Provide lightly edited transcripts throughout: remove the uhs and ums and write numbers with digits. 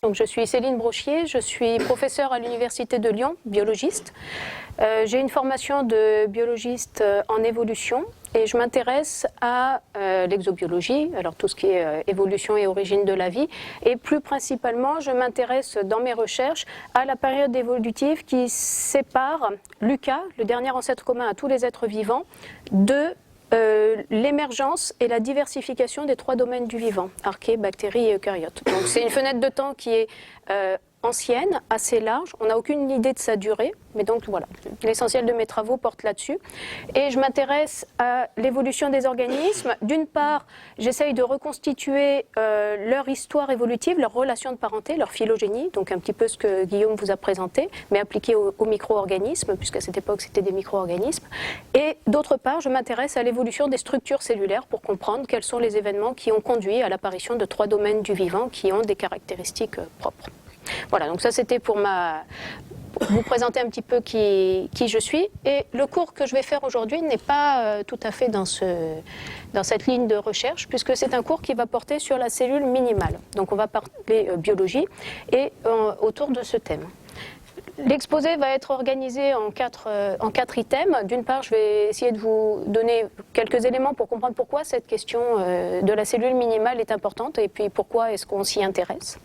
Donc, je suis Céline Brochier, je suis professeure à l'Université de Lyon, biologiste. J'ai une formation de biologiste en évolution et je m'intéresse à l'exobiologie, alors tout ce qui est évolution et origine de la vie. Et plus principalement, je m'intéresse dans mes recherches à la période évolutive qui sépare l'euca, le dernier ancêtre commun à tous les êtres vivants, de l'émergence et la diversification des trois domaines du vivant, archées, bactéries et eucaryotes. Donc c'est une fenêtre de temps qui est ancienne, assez large, on n'a aucune idée de sa durée, mais donc voilà, l'essentiel de mes travaux porte là-dessus. Et je m'intéresse à l'évolution des organismes. D'une part, j'essaye de reconstituer leur histoire évolutive, leur relation de parenté, leur phylogénie, donc un petit peu ce que Guillaume vous a présenté, mais appliqué aux micro-organismes, puisqu'à cette époque c'était des micro-organismes. Et d'autre part, je m'intéresse à l'évolution des structures cellulaires pour comprendre quels sont les événements qui ont conduit à l'apparition de trois domaines du vivant qui ont des caractéristiques propres. Voilà, donc ça c'était pour vous présenter un petit peu qui je suis. Et le cours que je vais faire aujourd'hui n'est pas tout à fait dans cette ligne de recherche, puisque c'est un cours qui va porter sur la cellule minimale. Donc on va parler biologie et autour de ce thème. L'exposé va être organisé en quatre items. D'une part, je vais essayer de vous donner quelques éléments pour comprendre pourquoi cette question de la cellule minimale est importante et puis pourquoi est-ce qu'on s'y intéresse.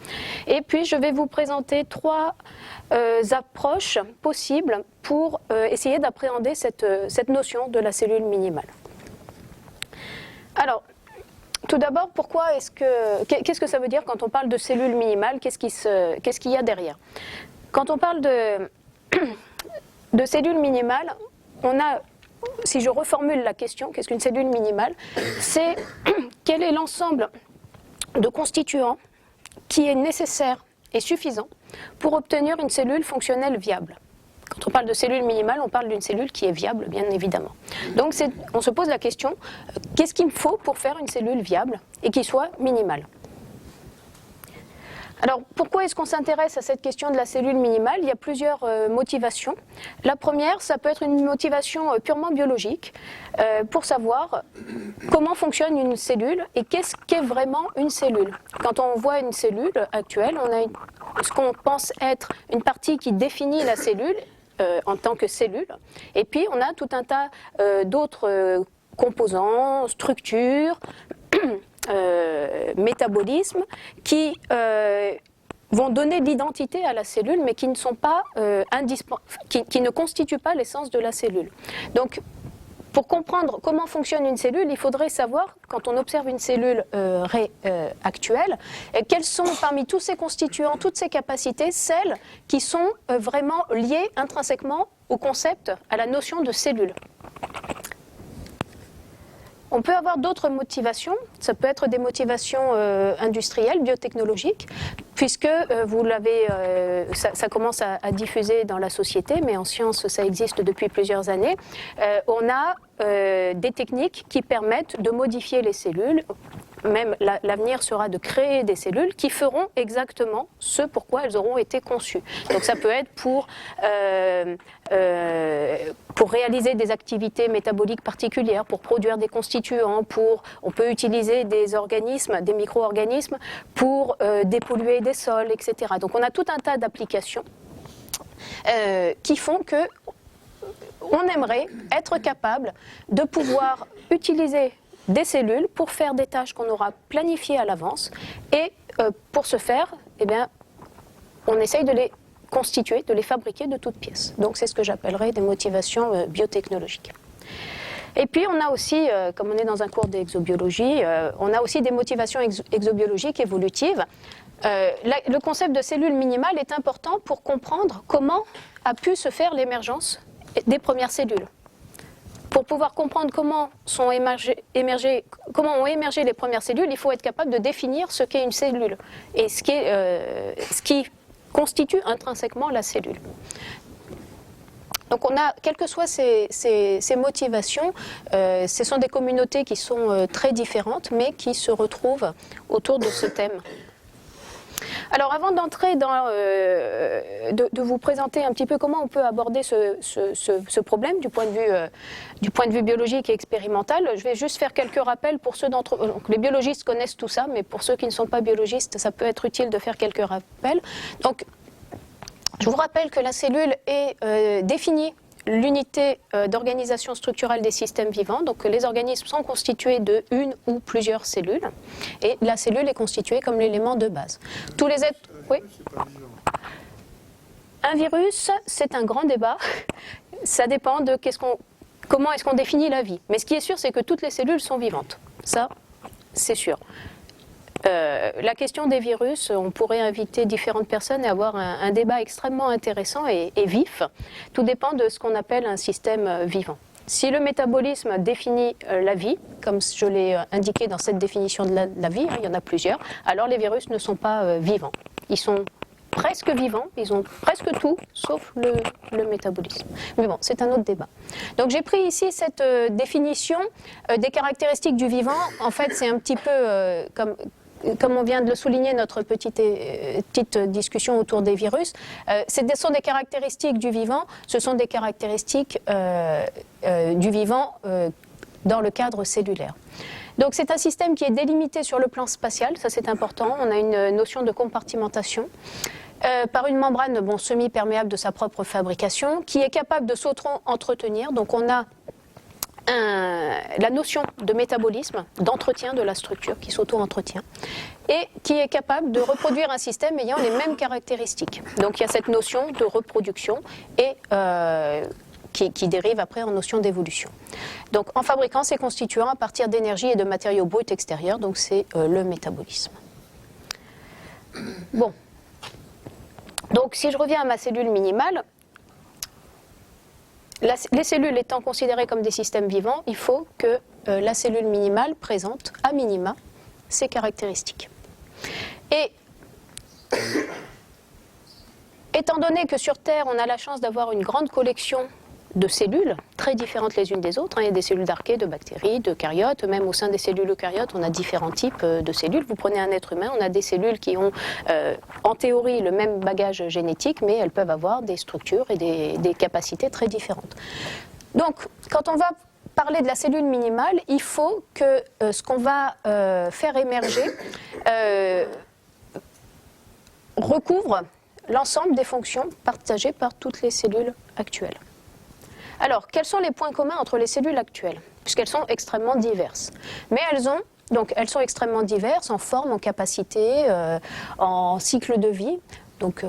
Et puis, je vais vous présenter trois approches possibles pour essayer d'appréhender cette notion de la cellule minimale. Alors, tout d'abord, qu'est-ce que ça veut dire quand on parle de cellule minimale? Qu'est-ce qu'il y a derrière? Quand on parle de cellules minimales, si je reformule la question, qu'est-ce qu'une cellule minimale? C'est quel est l'ensemble de constituants qui est nécessaire et suffisant pour obtenir une cellule fonctionnelle viable. Quand on parle de cellule minimale, on parle d'une cellule qui est viable, bien évidemment. Donc on se pose la question, qu'est-ce qu'il me faut pour faire une cellule viable et qui soit minimale? Alors, pourquoi est-ce qu'on s'intéresse à cette question de la cellule minimale? Il y a plusieurs motivations. La première, ça peut être une motivation purement biologique, pour savoir comment fonctionne une cellule et qu'est-ce qu'est vraiment une cellule. Quand on voit une cellule actuelle, on a ce qu'on pense être une partie qui définit la cellule en tant que cellule, et puis on a tout un tas d'autres composants, structures, métabolismes qui vont donner l'identité à la cellule, mais qui ne sont pas qui ne constituent pas l'essence de la cellule. Donc, pour comprendre comment fonctionne une cellule, il faudrait savoir, quand on observe une cellule actuelle, quelles sont parmi tous ces constituants, toutes ces capacités, celles qui sont vraiment liées intrinsèquement au concept, à la notion de cellule. On peut avoir d'autres motivations, ça peut être des motivations industrielles, biotechnologiques, puisque vous l'avez, ça commence à diffuser dans la société, mais en sciences ça existe depuis plusieurs années. On a des techniques qui permettent de modifier les cellules. Même l'avenir sera de créer des cellules qui feront exactement ce pourquoi elles auront été conçues. Donc ça peut être pour réaliser des activités métaboliques particulières, pour produire des constituants, on peut utiliser des organismes, des micro-organismes pour dépolluer des sols, etc. Donc on a tout un tas d'applications qui font que on aimerait être capable de pouvoir utiliser des cellules pour faire des tâches qu'on aura planifiées à l'avance et pour ce faire, eh bien, on essaye de les constituer, de les fabriquer de toutes pièces. Donc c'est ce que j'appellerais des motivations biotechnologiques. Et puis on a aussi, comme on est dans un cours d'exobiologie, on a aussi des motivations exobiologiques évolutives. Le concept de cellule minimale est important pour comprendre comment a pu se faire l'émergence des premières cellules. Pour pouvoir comprendre comment ont émergé les premières cellules, il faut être capable de définir ce qu'est une cellule et ce qui constitue intrinsèquement la cellule. Donc on a, quelles que soient ces motivations, ce sont des communautés qui sont très différentes, mais qui se retrouvent autour de ce thème. Alors avant d'entrer dans, de vous présenter un petit peu comment on peut aborder ce problème du point de vue biologique et expérimental, je vais juste faire quelques rappels pour ceux d'entre eux. Les biologistes connaissent tout ça, mais pour ceux qui ne sont pas biologistes, ça peut être utile de faire quelques rappels. Donc, je vous rappelle que la cellule est définie l'unité d'organisation structurelle des systèmes vivants. Donc les organismes sont constitués de une ou plusieurs cellules et la cellule est constituée comme l'élément de base. Tous les êtres... Oui. Un virus, c'est un grand débat. Ça dépend de comment est-ce qu'on définit la vie. Mais ce qui est sûr, c'est que toutes les cellules sont vivantes. Ça, c'est sûr. La question des virus, on pourrait inviter différentes personnes et avoir un débat extrêmement intéressant et vif. Tout dépend de ce qu'on appelle un système vivant. Si le métabolisme définit la vie, comme je l'ai indiqué dans cette définition de la vie, il y en a plusieurs, alors les virus ne sont pas vivants. Ils sont presque vivants, ils ont presque tout, sauf le métabolisme. Mais bon, c'est un autre débat. Donc j'ai pris ici cette définition des caractéristiques du vivant. En fait, c'est un petit peu comme on vient de le souligner, notre petite discussion autour des virus, ce sont des caractéristiques du vivant, ce sont des caractéristiques du vivant dans le cadre cellulaire. Donc c'est un système qui est délimité sur le plan spatial, ça c'est important, on a une notion de compartimentation. Par une membrane semi-perméable de sa propre fabrication, qui est capable de s'auto-entretenir, donc on a la notion de métabolisme, d'entretien de la structure qui s'auto-entretient et qui est capable de reproduire un système ayant les mêmes caractéristiques. Donc il y a cette notion de reproduction et qui dérive après en notion d'évolution. Donc en fabriquant ces constituants à partir d'énergie et de matériaux bruts extérieurs, donc c'est le métabolisme. Bon. Donc si je reviens à ma cellule minimale, les cellules étant considérées comme des systèmes vivants, il faut que la cellule minimale présente, à minima, ces caractéristiques. Et étant donné que sur Terre, on a la chance d'avoir une grande collection de cellules, très différentes les unes des autres, il y a des cellules d'archées, de bactéries, de caryotes, même au sein des cellules eucaryotes, on a différents types de cellules. Vous prenez un être humain, on a des cellules qui ont, en théorie, le même bagage génétique, mais elles peuvent avoir des structures et des capacités très différentes. Donc, quand on va parler de la cellule minimale, il faut que ce qu'on va faire émerger recouvre l'ensemble des fonctions partagées par toutes les cellules actuelles. Alors, quels sont les points communs entre les cellules actuelles? Puisqu'elles sont extrêmement diverses. Mais elles sont extrêmement diverses en forme, en capacité, en cycle de vie. Donc,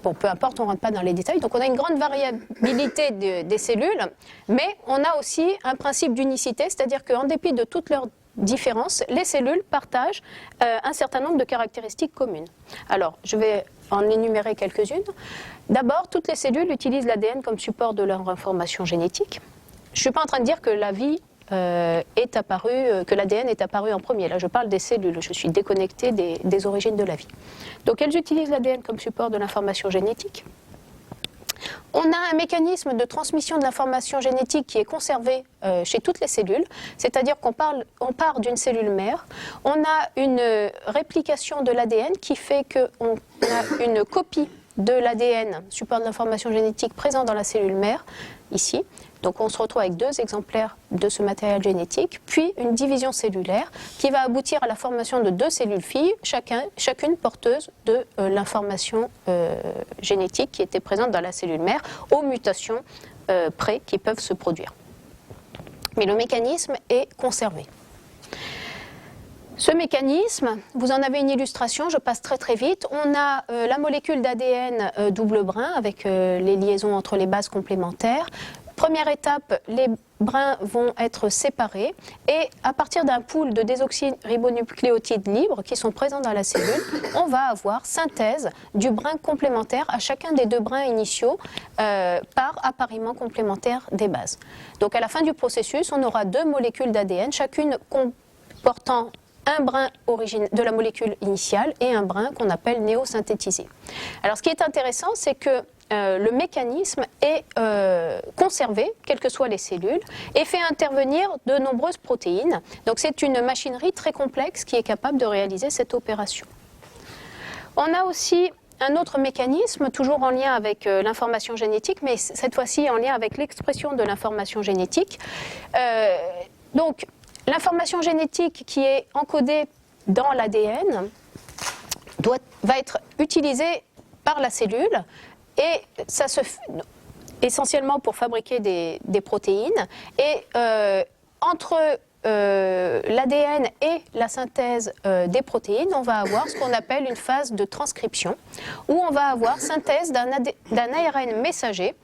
peu importe, on ne rentre pas dans les détails. Donc, on a une grande variabilité des cellules, mais on a aussi un principe d'unicité, c'est-à-dire qu'en dépit de toutes leurs différences, les cellules partagent un certain nombre de caractéristiques communes. Alors, je vais en énumérer quelques-unes. D'abord, toutes les cellules utilisent l'ADN comme support de leur information génétique. Je ne suis pas en train de dire que la vie est apparue, que l'ADN est apparu en premier. Là, je parle des cellules. Je suis déconnectée des origines de la vie. Donc, elles utilisent l'ADN comme support de l'information génétique. On a un mécanisme de transmission de l'information génétique qui est conservé chez toutes les cellules, c'est-à-dire qu'on part d'une cellule mère, on a une réplication de l'ADN qui fait qu'on a une copie de l'ADN, support de l'information génétique présent dans la cellule mère, ici. Donc on se retrouve avec 2 exemplaires de ce matériel génétique, puis une division cellulaire qui va aboutir à la formation de 2 cellules filles, chacune porteuse de l'information génétique qui était présente dans la cellule mère, aux mutations près qui peuvent se produire. Mais le mécanisme est conservé. Ce mécanisme, vous en avez une illustration, je passe très vite. On a la molécule d'ADN double brin avec les liaisons entre les bases complémentaires. Première étape, les brins vont être séparés et à partir d'un pool de désoxyribonucléotides libres qui sont présents dans la cellule, on va avoir synthèse du brin complémentaire à chacun des 2 brins initiaux par appariement complémentaire des bases. Donc à la fin du processus, on aura 2 molécules d'ADN, chacune comportant un brin de la molécule initiale et un brin qu'on appelle néosynthétisé. Alors ce qui est intéressant, c'est que le mécanisme est conservé, quelles que soient les cellules, et fait intervenir de nombreuses protéines. Donc c'est une machinerie très complexe qui est capable de réaliser cette opération. On a aussi un autre mécanisme, toujours en lien avec l'information génétique, mais cette fois-ci en lien avec l'expression de l'information génétique. Donc, l'information génétique qui est encodée dans l'ADN va être utilisée par la cellule et ça se fait essentiellement pour fabriquer des protéines. Et entre l'ADN et la synthèse des protéines, on va avoir ce qu'on appelle une phase de transcription, où on va avoir synthèse d'un ARN messager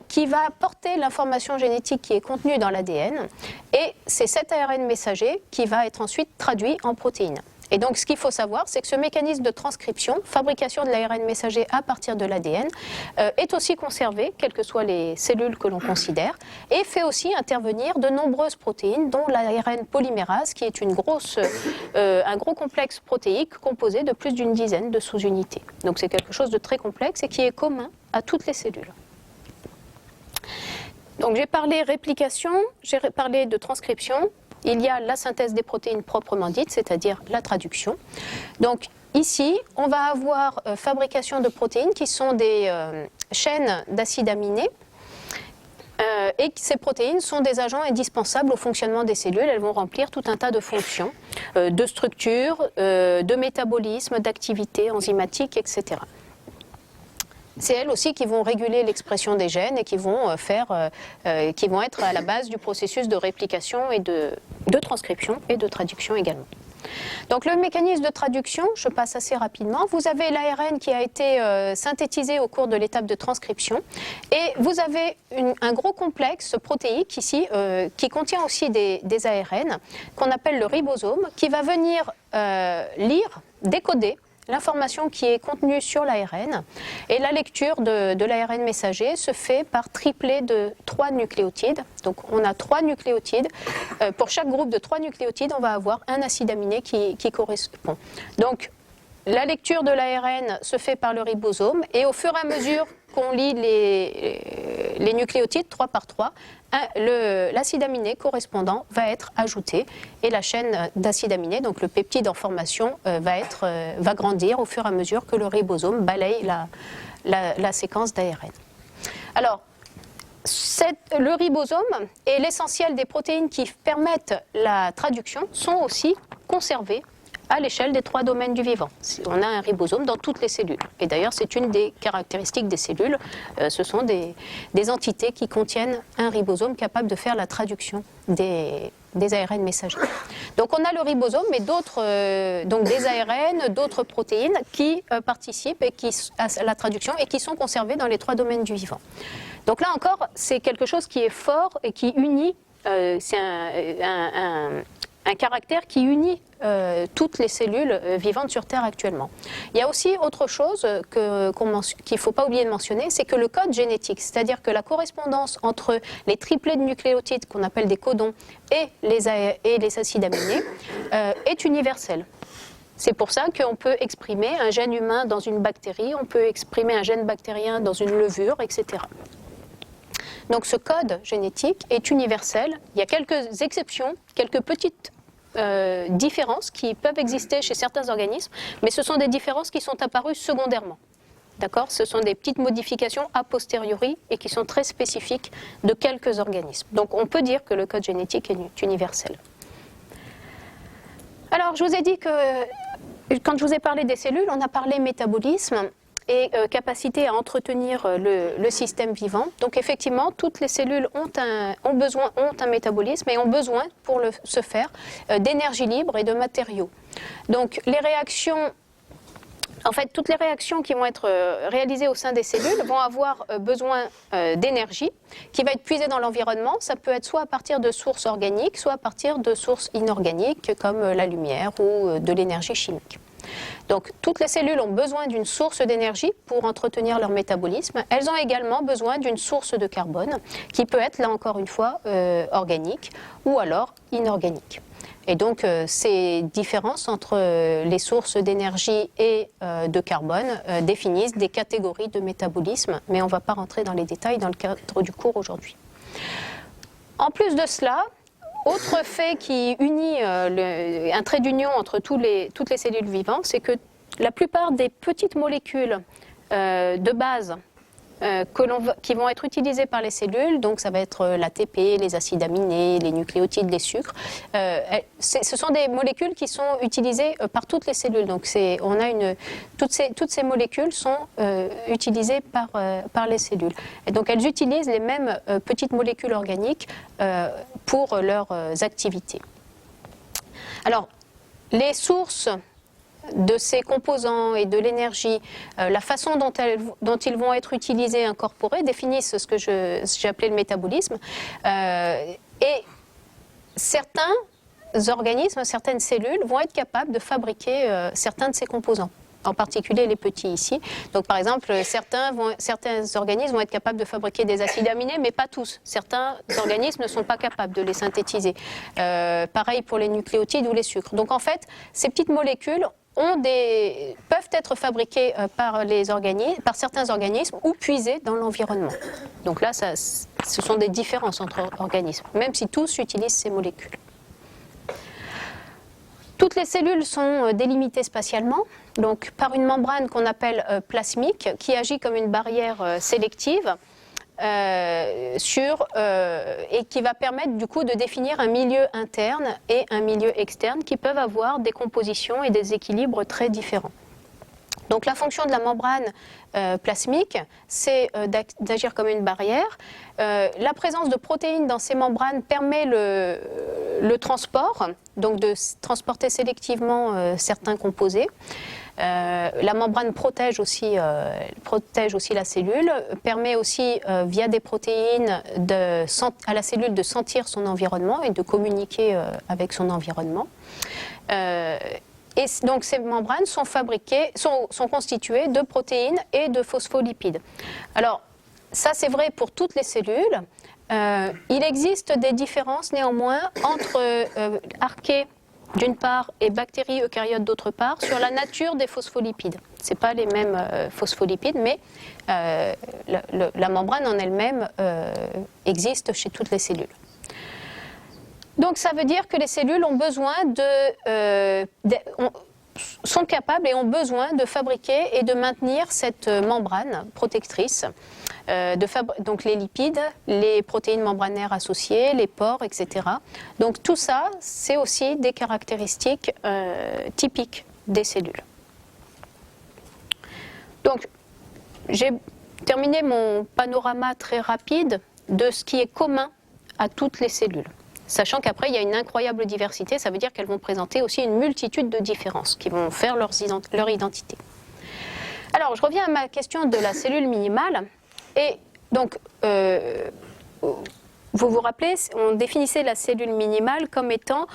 qui va porter l'information génétique qui est contenue dans l'ADN, et c'est cet ARN messager qui va être ensuite traduit en protéines. Et donc ce qu'il faut savoir, c'est que ce mécanisme de transcription, fabrication de l'ARN messager à partir de l'ADN, est aussi conservé, quelles que soient les cellules que l'on considère, et fait aussi intervenir de nombreuses protéines, dont l'ARN polymérase, qui est un gros complexe protéique composé de plus d'une dizaine de sous-unités. Donc c'est quelque chose de très complexe et qui est commun à toutes les cellules. Donc j'ai parlé réplication, j'ai parlé de transcription. Il y a la synthèse des protéines proprement dite, c'est-à-dire la traduction. Donc ici, on va avoir fabrication de protéines qui sont des chaînes d'acides aminés. Et ces protéines sont des agents indispensables au fonctionnement des cellules. Elles vont remplir tout un tas de fonctions, de structure, de métabolisme, d'activité enzymatique, etc. C'est elles aussi qui vont réguler l'expression des gènes et qui vont être à la base du processus de réplication et de transcription et de traduction également. Donc le mécanisme de traduction, je passe assez rapidement. Vous avez l'ARN qui a été synthétisé au cours de l'étape de transcription, et vous avez un gros complexe protéique ici qui contient aussi des ARN qu'on appelle le ribosome, qui va venir lire, décoder l'information qui est contenue sur l'ARN, et la lecture de l'ARN messager se fait par triplet de 3 nucléotides. Donc on a 3 nucléotides. Pour chaque groupe de 3 nucléotides, on va avoir un acide aminé qui correspond. Donc la lecture de l'ARN se fait par le ribosome, et au fur et à mesure qu'on lit les nucléotides 3 par 3, l'acide aminé correspondant va être ajouté, et la chaîne d'acides aminés, donc le peptide en formation, va grandir au fur et à mesure que le ribosome balaye la séquence d'ARN. Alors, le ribosome et l'essentiel des protéines qui permettent la traduction sont aussi conservés à l'échelle des 3 domaines du vivant. On a un ribosome dans toutes les cellules. Et d'ailleurs, c'est une des caractéristiques des cellules. Ce sont des entités qui contiennent un ribosome capable de faire la traduction des ARN messagers. Donc on a le ribosome, mais donc des ARN, d'autres protéines qui participent à la traduction et qui sont conservées dans les 3 domaines du vivant. Donc là encore, c'est quelque chose qui est fort et qui unit, c'est un caractère qui unit toutes les cellules vivantes sur Terre actuellement. Il y a aussi autre chose qu'il ne faut pas oublier de mentionner, c'est que le code génétique, c'est-à-dire que la correspondance entre les triplets de nucléotides qu'on appelle des codons et les acides aminés est universelle. C'est pour ça qu'on peut exprimer un gène humain dans une bactérie, on peut exprimer un gène bactérien dans une levure, etc. Donc ce code génétique est universel. Il y a quelques exceptions, quelques petites différences qui peuvent exister chez certains organismes, mais ce sont des différences qui sont apparues secondairement. D'accord ? Ce sont des petites modifications a posteriori et qui sont très spécifiques de quelques organismes. Donc on peut dire que le code génétique est universel. Alors je vous ai dit que quand je vous ai parlé des cellules, on a parlé métabolisme et capacité à entretenir le système vivant. Donc effectivement, toutes les cellules ont un métabolisme et ont besoin, pour ce faire, d'énergie libre et de matériaux. Donc les réactions, en fait, toutes les réactions qui vont être réalisées au sein des cellules vont avoir besoin d'énergie qui va être puisée dans l'environnement. Ça peut être soit à partir de sources organiques, soit à partir de sources inorganiques comme la lumière ou de l'énergie chimique. Donc toutes les cellules ont besoin d'une source d'énergie pour entretenir leur métabolisme. Elles ont également besoin d'une source de carbone qui peut être, là encore une fois, organique ou alors inorganique. Et donc ces différences entre les sources d'énergie et de carbone définissent des catégories de métabolisme, mais on ne va pas rentrer dans les détails dans le cadre du cours aujourd'hui. En plus de cela, autre fait qui unit un trait d'union entre toutes les cellules vivantes, c'est que la plupart des petites molécules de base qui vont être utilisées par les cellules, donc ça va être l'ATP, les acides aminés, les nucléotides, les sucres. Ce sont des molécules qui sont utilisées par toutes les cellules. Donc toutes ces molécules sont utilisées par les cellules. Et donc elles utilisent les mêmes petites molécules organiques pour leurs activités. Alors, les sources de ces composants et de l'énergie, la façon dont ils vont être utilisés, incorporés, définissent ce que j'ai appelé le métabolisme. Et certains organismes, certaines cellules vont être capables de fabriquer certains de ces composants, en particulier les petits ici. Donc par exemple, certains organismes vont être capables de fabriquer des acides aminés, mais pas tous. Certains organismes ne sont pas capables de les synthétiser. Pareil pour les nucléotides ou les sucres. Donc en fait, ces petites molécules peuvent être fabriquées par certains organismes ou puisées dans l'environnement. Donc là, ce sont des différences entre organismes, même si tous utilisent ces molécules. Toutes les cellules sont délimitées spatialement, donc par une membrane qu'on appelle plasmique, qui agit comme une barrière sélective et qui va permettre du coup de définir un milieu interne et un milieu externe qui peuvent avoir des compositions et des équilibres très différents. Donc la fonction de la membrane plasmique, c'est d'agir comme une barrière. La présence de protéines dans ces membranes permet le transport, donc de transporter sélectivement certains composés. La membrane protège aussi la cellule, permet aussi via des protéines à la cellule de sentir son environnement et de communiquer avec son environnement. Et donc ces membranes sont constituées de protéines et de phospholipides. Alors ça c'est vrai pour toutes les cellules. Il existe des différences néanmoins entre archées d'une part et bactéries eucaryotes d'autre part sur la nature des phospholipides. Ce n'est pas les mêmes phospholipides, mais la membrane en elle-même existe chez toutes les cellules. Donc ça veut dire que les cellules ont besoin sont capables et ont besoin de fabriquer et de maintenir cette membrane protectrice. Donc les lipides, les protéines membranaires associées, les pores, etc. Donc tout ça, c'est aussi des caractéristiques typiques des cellules. Donc j'ai terminé mon panorama très rapide de ce qui est commun à toutes les cellules. Sachant qu'après, il y a une incroyable diversité, ça veut dire qu'elles vont présenter aussi une multitude de différences qui vont faire leur identité. Alors, je reviens à ma question de la cellule minimale. Et donc, vous vous rappelez, on définissait la cellule minimale comme étant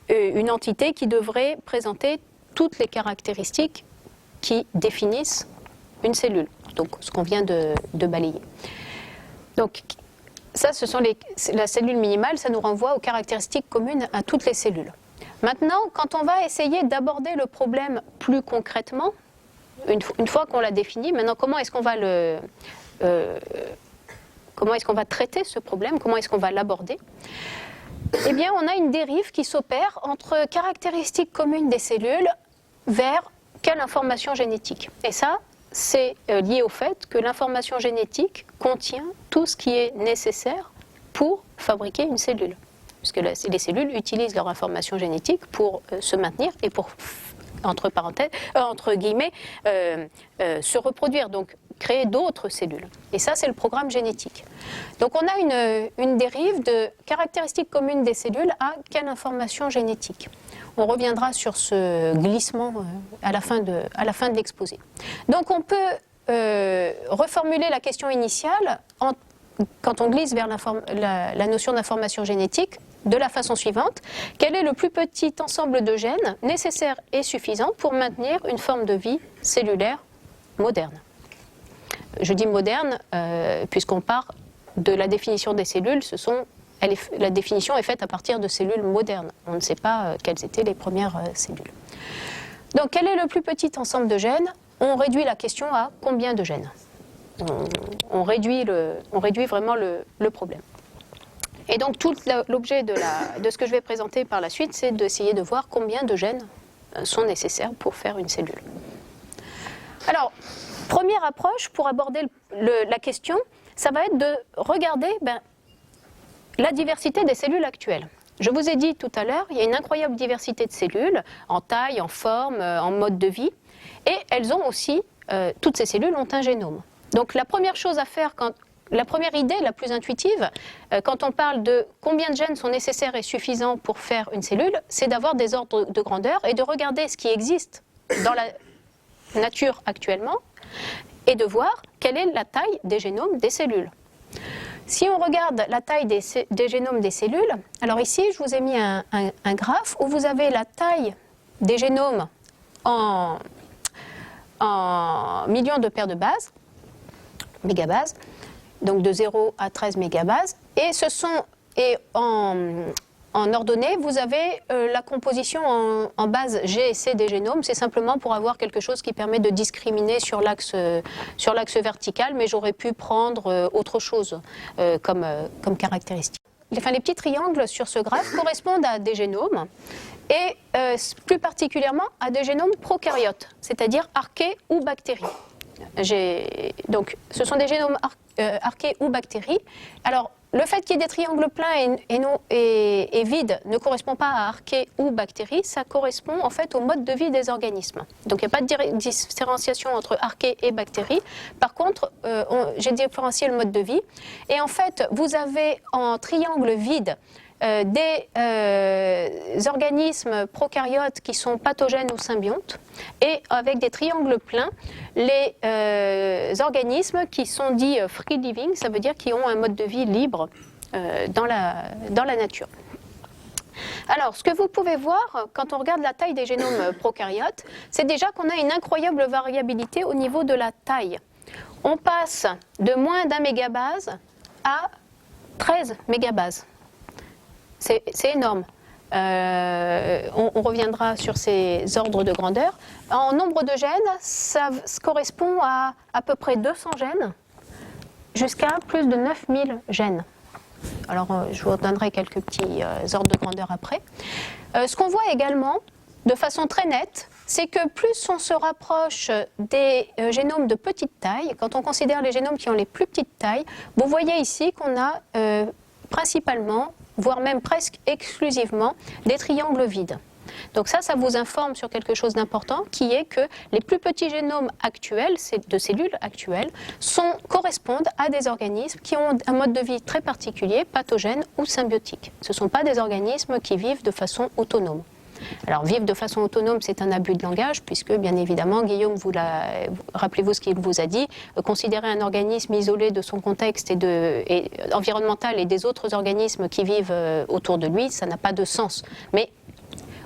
une entité qui devrait présenter toutes les caractéristiques qui définissent une cellule. Donc, ce qu'on vient de balayer. Donc, ça, la cellule minimale, ça nous renvoie aux caractéristiques communes à toutes les cellules. Maintenant, quand on va essayer d'aborder le problème plus concrètement, une fois qu'on l'a défini, maintenant comment est-ce qu'on va traiter ce problème, comment est-ce qu'on va l'aborder? Eh bien, on a une dérive qui s'opère entre caractéristiques communes des cellules vers quelle information génétique. Et ça, c'est lié au fait que l'information génétique contient tout ce qui est nécessaire pour fabriquer une cellule. Puisque les cellules utilisent leur information génétique pour se maintenir et pour, entre guillemets, se reproduire, donc créer d'autres cellules. Et ça, c'est le programme génétique. Donc on a une dérive de caractéristiques communes des cellules à quelle information génétique. On reviendra sur ce glissement à la fin de l'exposé. Donc on peut reformuler la question initiale quand on glisse vers la notion d'information génétique de la façon suivante. Quel est le plus petit ensemble de gènes nécessaire et suffisant pour maintenir une forme de vie cellulaire moderne? Je dis moderne puisqu'on part de la définition des cellules, la définition est faite à partir de cellules modernes. On ne sait pas quelles étaient les premières cellules. Donc, quel est le plus petit ensemble de gènes? On réduit la question à combien de gènes? On réduit vraiment le problème. Et donc, tout l'objet de ce que je vais présenter par la suite, c'est d'essayer de voir combien de gènes sont nécessaires pour faire une cellule. Alors, première approche pour aborder la question, ça va être de regarder la diversité des cellules actuelles. Je vous ai dit tout à l'heure, il y a une incroyable diversité de cellules, en taille, en forme, en mode de vie, et elles ont aussi, toutes ces cellules ont un génome. Donc la première chose à faire, la première idée la plus intuitive, quand on parle de combien de gènes sont nécessaires et suffisants pour faire une cellule, c'est d'avoir des ordres de grandeur et de regarder ce qui existe dans la nature actuellement et de voir quelle est la taille des génomes des cellules. Si on regarde la taille des génomes des cellules, alors ici je vous ai mis un graphe où vous avez la taille des génomes en millions de paires de bases, mégabases, donc de 0 à 13 mégabases, et en ordonnée, vous avez la composition en base G et C des génomes. C'est simplement pour avoir quelque chose qui permet de discriminer sur l'axe vertical, mais j'aurais pu prendre autre chose comme caractéristique. Enfin, les petits triangles sur ce graphe correspondent à des génomes, et plus particulièrement à des génomes prokaryotes, c'est-à-dire archées ou bactéries. Donc, ce sont des génomes archées ou bactéries. Alors, le fait qu'il y ait des triangles pleins et vides ne correspond pas à archées ou bactéries, ça correspond en fait au mode de vie des organismes. Donc il n'y a pas de différenciation entre archées et bactéries. Par contre, j'ai différencié le mode de vie. Et en fait, vous avez en triangle vide des organismes prokaryotes qui sont pathogènes ou symbiontes, et avec des triangles pleins, les organismes qui sont dits free living, ça veut dire qu'ils ont un mode de vie libre dans la nature. Alors, ce que vous pouvez voir quand on regarde la taille des génomes prokaryotes, c'est déjà qu'on a une incroyable variabilité au niveau de la taille. On passe de moins d'1 mégabase à 13 mégabases. C'est énorme. On reviendra sur ces ordres de grandeur. En nombre de gènes, ça correspond à peu près 200 gènes jusqu'à plus de 9000 gènes. Alors, je vous donnerai quelques petits ordres de grandeur après. Ce qu'on voit également, de façon très nette, c'est que plus on se rapproche des génomes de petite taille, quand on considère les génomes qui ont les plus petites tailles, vous voyez ici qu'on a principalement, voire même presque exclusivement, des triangles vides. Donc ça vous informe sur quelque chose d'important, qui est que les plus petits génomes actuels, de cellules actuelles, correspondent à des organismes qui ont un mode de vie très particulier, pathogène ou symbiotique. Ce ne sont pas des organismes qui vivent de façon autonome. Alors, vivre de façon autonome, c'est un abus de langage, puisque, bien évidemment, Guillaume, rappelez-vous ce qu'il vous a dit, considérer un organisme isolé de son contexte environnemental et des autres organismes qui vivent autour de lui, ça n'a pas de sens. Mais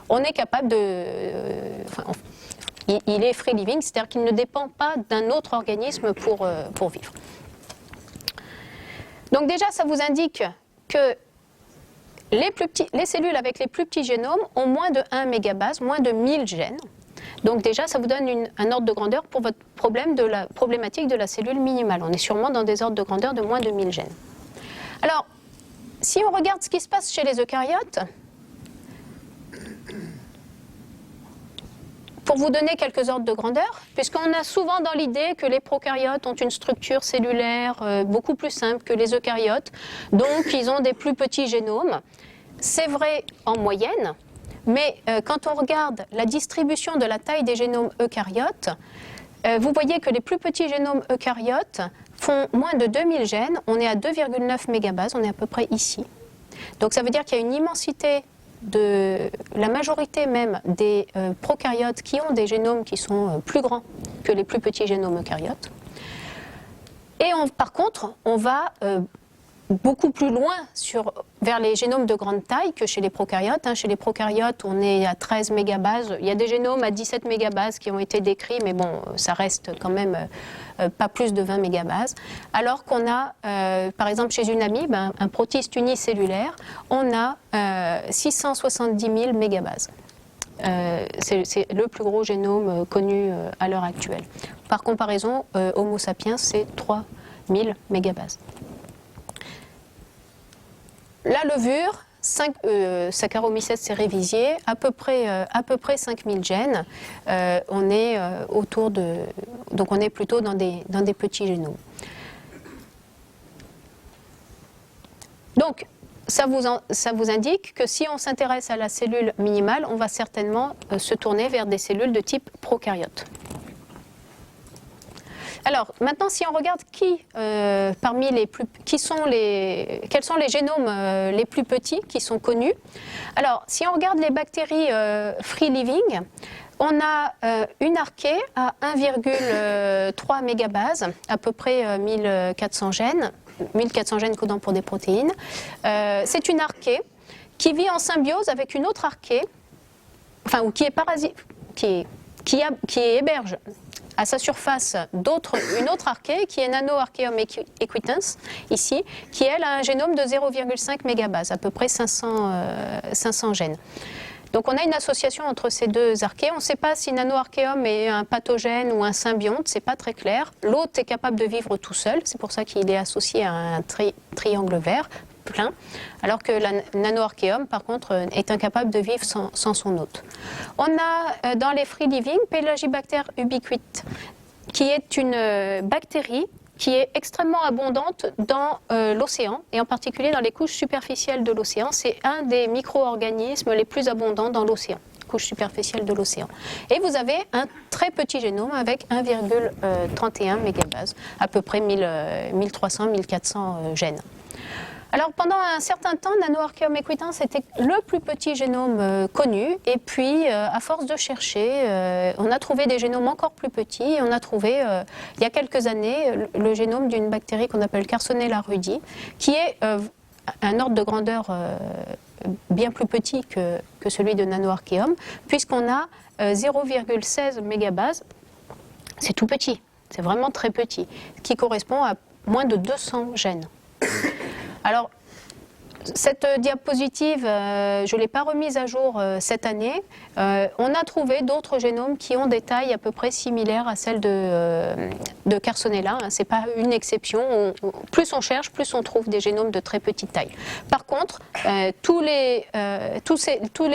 on est capable il est free living, c'est-à-dire qu'il ne dépend pas d'un autre organisme pour vivre. Donc déjà, ça vous indique que les cellules avec les plus petits génomes ont moins de 1 mégabase, moins de 1000 gènes. Donc déjà, ça vous donne un ordre de grandeur pour votre problématique de la cellule minimale. On est sûrement dans des ordres de grandeur de moins de 1000 gènes. Alors, si on regarde ce qui se passe chez les eucaryotes, pour vous donner quelques ordres de grandeur, puisqu'on a souvent dans l'idée que les prokaryotes ont une structure cellulaire beaucoup plus simple que les eucaryotes, donc ils ont des plus petits génomes. C'est vrai en moyenne, mais quand on regarde la distribution de la taille des génomes eucaryotes, vous voyez que les plus petits génomes eucaryotes font moins de 2000 gènes, on est à 2,9 mégabases, on est à peu près ici. Donc ça veut dire qu'il y a une immensité de la majorité même des prokaryotes qui ont des génomes qui sont plus grands que les plus petits génomes eucaryotes. Et par contre, on va beaucoup plus loin vers les génomes de grande taille que chez les prokaryotes. Chez les prokaryotes, on est à 13 mégabases. Il y a des génomes à 17 mégabases qui ont été décrits, mais bon, ça reste quand même pas plus de 20 mégabases. Alors qu'on a, par exemple, chez une amibe, un protiste unicellulaire, on a 670 000 mégabases. C'est le plus gros génome connu à l'heure actuelle. Par comparaison, Homo sapiens, c'est 3000 mégabases. La levure, Saccharomyces cerevisiae, à peu près 5000 gènes. On est donc on est plutôt dans des petits génomes. Donc, ça vous indique que si on s'intéresse à la cellule minimale, on va certainement se tourner vers des cellules de type prokaryote. Alors, maintenant, si on regarde quels sont les génomes les plus petits qui sont connus. Alors, si on regarde les bactéries free living, on a une archée à 1,3 mégabase, à peu près 1400 gènes. 1400 gènes codant pour des protéines. C'est une archée qui vit en symbiose avec une autre archée, enfin, ou qui est parasite, qui héberge à sa surface une autre archée, qui est Nanoarchaeum equitans, ici, qui elle a un génome de 0,5 mégabase, à peu près 500 gènes. Donc on a une association entre ces deux archées. On ne sait pas si Nanoarchaeum est un pathogène ou un symbionte, c'est pas très clair. L'autre est capable de vivre tout seul, c'est pour ça qu'il est associé à un triangle vert plein, alors que la Nanoarchaeum, par contre, est incapable de vivre sans son hôte. On a dans les free living Pelagibacter ubiquit, qui est une bactérie qui est extrêmement abondante dans l'océan, et en particulier dans les couches superficielles de l'océan. C'est un des micro-organismes les plus abondants dans l'océan, couche superficielle de l'océan. Et vous avez un très petit génome avec 1,31 mégabase, à peu près 1300-1400 gènes. Alors pendant un certain temps, Nanoarchaeum equitans était le plus petit génome connu, et puis à force de chercher, on a trouvé des génomes encore plus petits, et on a trouvé il y a quelques années le génome d'une bactérie qu'on appelle Carsonella rudi, qui est un ordre de grandeur bien plus petit que celui de Nanoarchaeum, puisqu'on a 0,16 mégabase, c'est tout petit, c'est vraiment très petit, ce qui correspond à moins de 200 gènes. Alors, cette diapositive, je ne l'ai pas remise à jour cette année. On a trouvé d'autres génomes qui ont des tailles à peu près similaires à celles de Carsonella. Ce n'est pas une exception. Plus on cherche, plus on trouve des génomes de très petite taille. Par contre, tous les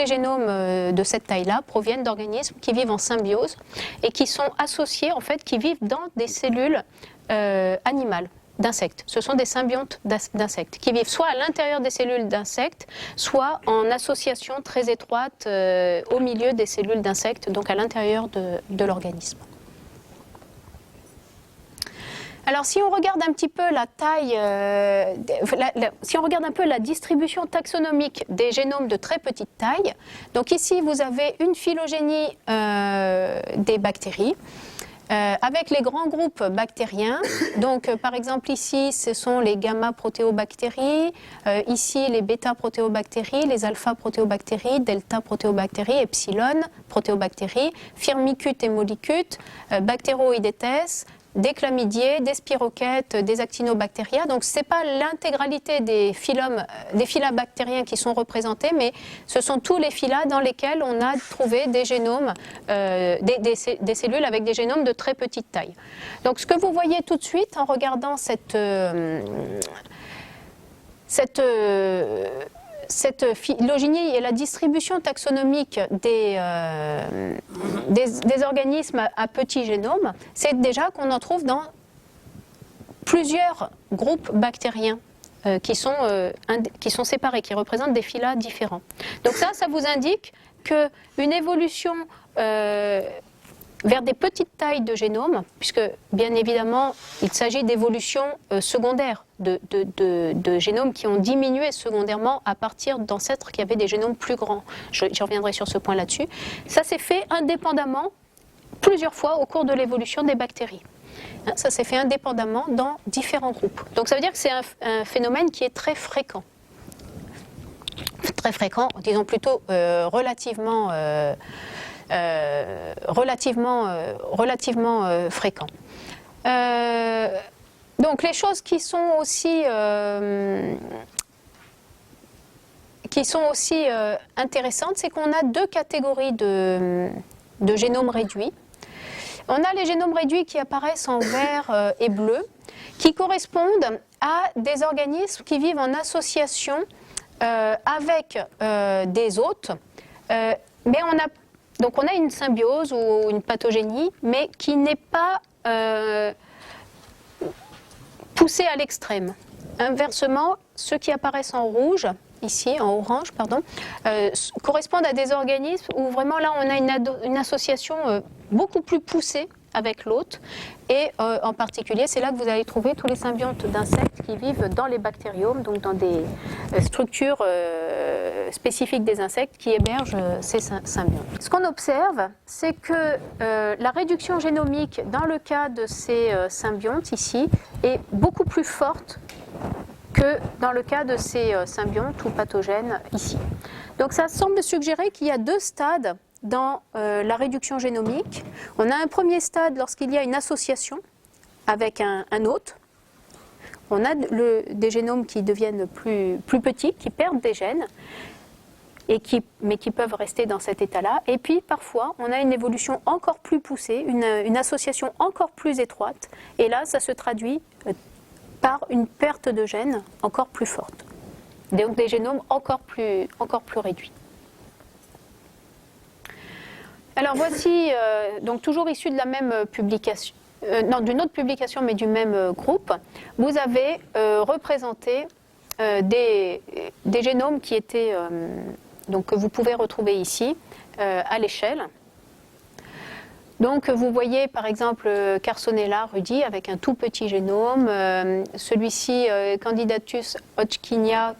génomes de cette taille-là proviennent d'organismes qui vivent en symbiose et qui sont associés, en fait, qui vivent dans des cellules animales. D'insectes. Ce sont des symbiontes d'insectes qui vivent soit à l'intérieur des cellules d'insectes, soit en association très étroite au milieu des cellules d'insectes, donc à l'intérieur de l'organisme. Alors si on regarde un petit peu la taille, si on regarde un peu la distribution taxonomique des génomes de très petite taille, donc ici vous avez une phylogénie des bactéries. Avec les grands groupes bactériens, donc par exemple ici ce sont les gamma-protéobactéries, ici les bêta-protéobactéries, les alpha-protéobactéries, delta-protéobactéries, epsilon-protéobactéries, firmicutes et molicutes, bactéroïdetes, des chlamydiés, des spirochètes, des actinobactéria. Donc ce n'est pas l'intégralité des phyla bactériens qui sont représentés, mais ce sont tous les phyla dans lesquels on a trouvé des génomes, des cellules avec des génomes de très petite taille. Donc ce que vous voyez tout de suite en regardant cette phylogénie et la distribution taxonomique des organismes à petit génome, c'est déjà qu'on en trouve dans plusieurs groupes bactériens qui sont séparés, qui représentent des phyla différents. Donc ça vous indique qu'une évolution vers des petites tailles de génomes, puisque bien évidemment il s'agit d'évolutions secondaires, de génomes qui ont diminué secondairement à partir d'ancêtres qui avaient des génomes plus grands. Je reviendrai sur ce point là-dessus. Ça s'est fait indépendamment plusieurs fois au cours de l'évolution des bactéries. Ça s'est fait indépendamment dans différents groupes. Donc ça veut dire que c'est un phénomène qui est très fréquent. Très fréquent, disons plutôt relativement fréquent. Donc les choses qui sont aussi intéressantes, c'est qu'on a deux catégories de génomes réduits. On a les génomes réduits qui apparaissent en vert et bleu, qui correspondent à des organismes qui vivent en association avec des hôtes, mais on a une symbiose ou une pathogénie, mais qui n'est pas poussée à l'extrême. Inversement, ceux qui apparaissent en rouge, ici en orange, pardon, correspondent à des organismes où vraiment là on a une association beaucoup plus poussée avec l'hôte, et en particulier c'est là que vous allez trouver tous les symbiontes d'insectes qui vivent dans les bactériomes, donc dans des structures spécifiques des insectes qui hébergent ces symbiontes. Ce qu'on observe, c'est que la réduction génomique dans le cas de ces symbiontes ici est beaucoup plus forte que dans le cas de ces symbiontes ou pathogènes ici. Donc ça semble suggérer qu'il y a deux stades dans la réduction génomique. On a un premier stade lorsqu'il y a une association avec un hôte. On a des génomes qui deviennent plus petits, qui perdent des gènes, mais qui peuvent rester dans cet état-là. Et puis parfois, on a une évolution encore plus poussée, une association encore plus étroite. Et là, ça se traduit par une perte de gènes encore plus forte. Donc des génomes encore plus réduits. Alors voici, donc toujours issu de la même publication, non, d'une autre publication, mais du même groupe, vous avez représenté des génomes qui étaient, donc, que vous pouvez retrouver ici, à l'échelle. Donc vous voyez par exemple Carsonella rudi avec un tout petit génome, celui-ci Candidatus hodgkinia,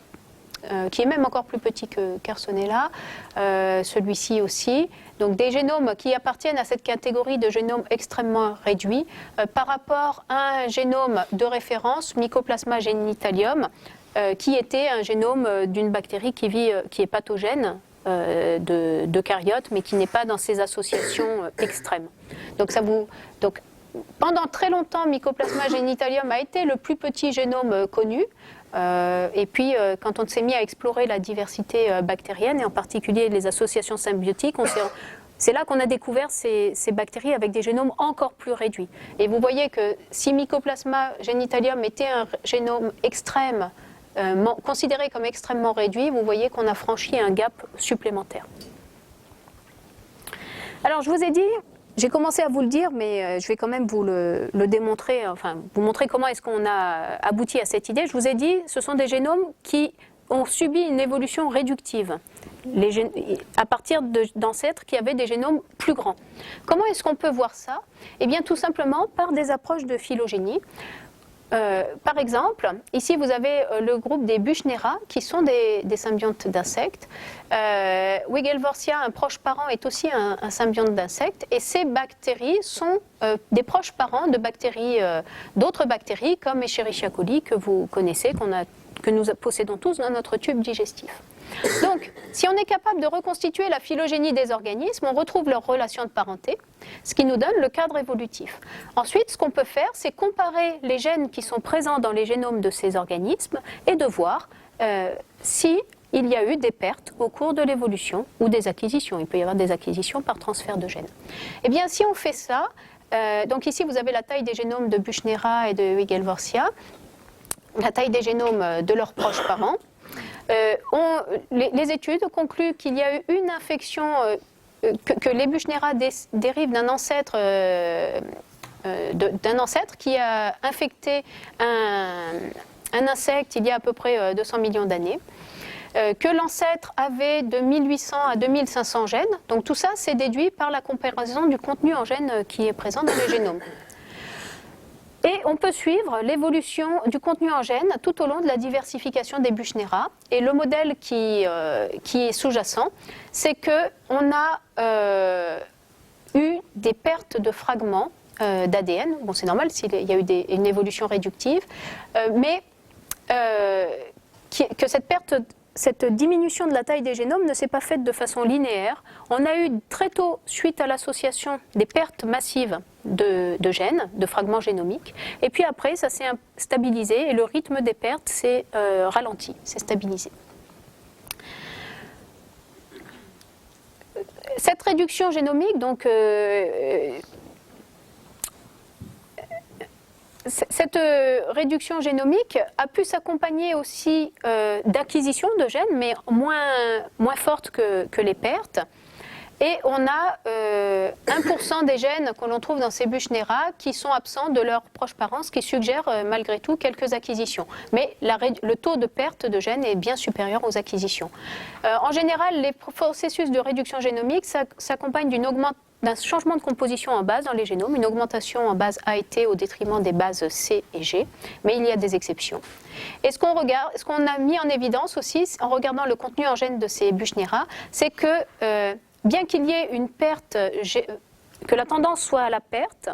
qui est même encore plus petit que Carsonella, celui-ci aussi. Donc des génomes qui appartiennent à cette catégorie de génomes extrêmement réduits par rapport à un génome de référence, Mycoplasma genitalium, qui était un génome d'une bactérie qui est pathogène de caryotes, mais qui n'est pas dans ces associations extrêmes. Donc pendant très longtemps, Mycoplasma genitalium a été le plus petit génome connu. Et puis, quand on s'est mis à explorer la diversité bactérienne, et en particulier les associations symbiotiques, c'est là qu'on a découvert ces bactéries avec des génomes encore plus réduits. Et vous voyez que si Mycoplasma genitalium était un génome extrême, considéré comme extrêmement réduit, vous voyez qu'on a franchi un gap supplémentaire. Alors, je vous ai dit, j'ai commencé à vous le dire, mais je vais quand même vous le démontrer, enfin, vous montrer comment est-ce qu'on a abouti à cette idée. Je vous ai dit, ce sont des génomes qui ont subi une évolution réductive, à partir d'ancêtres qui avaient des génomes plus grands. Comment est-ce qu'on peut voir ça? Eh bien, tout simplement par des approches de phylogénie. Par exemple, ici vous avez le groupe des Buchnera qui sont des symbiontes d'insectes. Weigel-Vorsia, un proche parent, est aussi un symbionte d'insectes. Et ces bactéries sont des proches parents de bactéries, d'autres bactéries comme Escherichia coli que vous connaissez, que nous possédons tous dans notre tube digestif. Donc, si on est capable de reconstituer la phylogénie des organismes, on retrouve leur relation de parenté, ce qui nous donne le cadre évolutif. Ensuite, ce qu'on peut faire, c'est comparer les gènes qui sont présents dans les génomes de ces organismes et de voir si il y a eu des pertes au cours de l'évolution ou des acquisitions. Il peut y avoir des acquisitions par transfert de gènes. Eh bien, si on fait ça, donc ici vous avez la taille des génomes de Buchnera et de Weigel-Vorsia, la taille des génomes de leurs proches parents. Les études concluent qu'il y a eu une infection, que les Buchnera dérivent d'un ancêtre qui a infecté un insecte il y a à peu près 200 millions d'années, que l'ancêtre avait de 1800 à 2500 gènes. Donc tout ça, c'est déduit par la comparaison du contenu en gènes qui est présent dans les génomes. Et on peut suivre l'évolution du contenu en gènes tout au long de la diversification des Buchnera. Et le modèle qui est sous-jacent, c'est qu'on a eu des pertes de fragments d'ADN. Bon, c'est normal s'il y a eu une évolution réductive, mais que cette diminution de la taille des génomes ne s'est pas faite de façon linéaire. On a eu très tôt, suite à l'association, des pertes massives de gènes, de fragments génomiques, et puis après ça s'est stabilisé et le rythme des pertes s'est ralenti, s'est stabilisé. Cette réduction génomique, donc, cette réduction génomique a pu s'accompagner aussi d'acquisition de gènes, mais moins forte que les pertes. Et on a 1% des gènes que l'on trouve dans ces Buchnera qui sont absents de leurs proches parents, ce qui suggère malgré tout quelques acquisitions. Mais le taux de perte de gènes est bien supérieur aux acquisitions. En général, les processus de réduction génomique s'accompagnent d'un changement de composition en base dans les génomes, une augmentation en base A et T au détriment des bases C et G, mais il y a des exceptions. Et ce qu'on a mis en évidence aussi, en regardant le contenu en gènes de ces Buchnera, c'est que bien qu'il y ait une perte, que la tendance soit à la perte,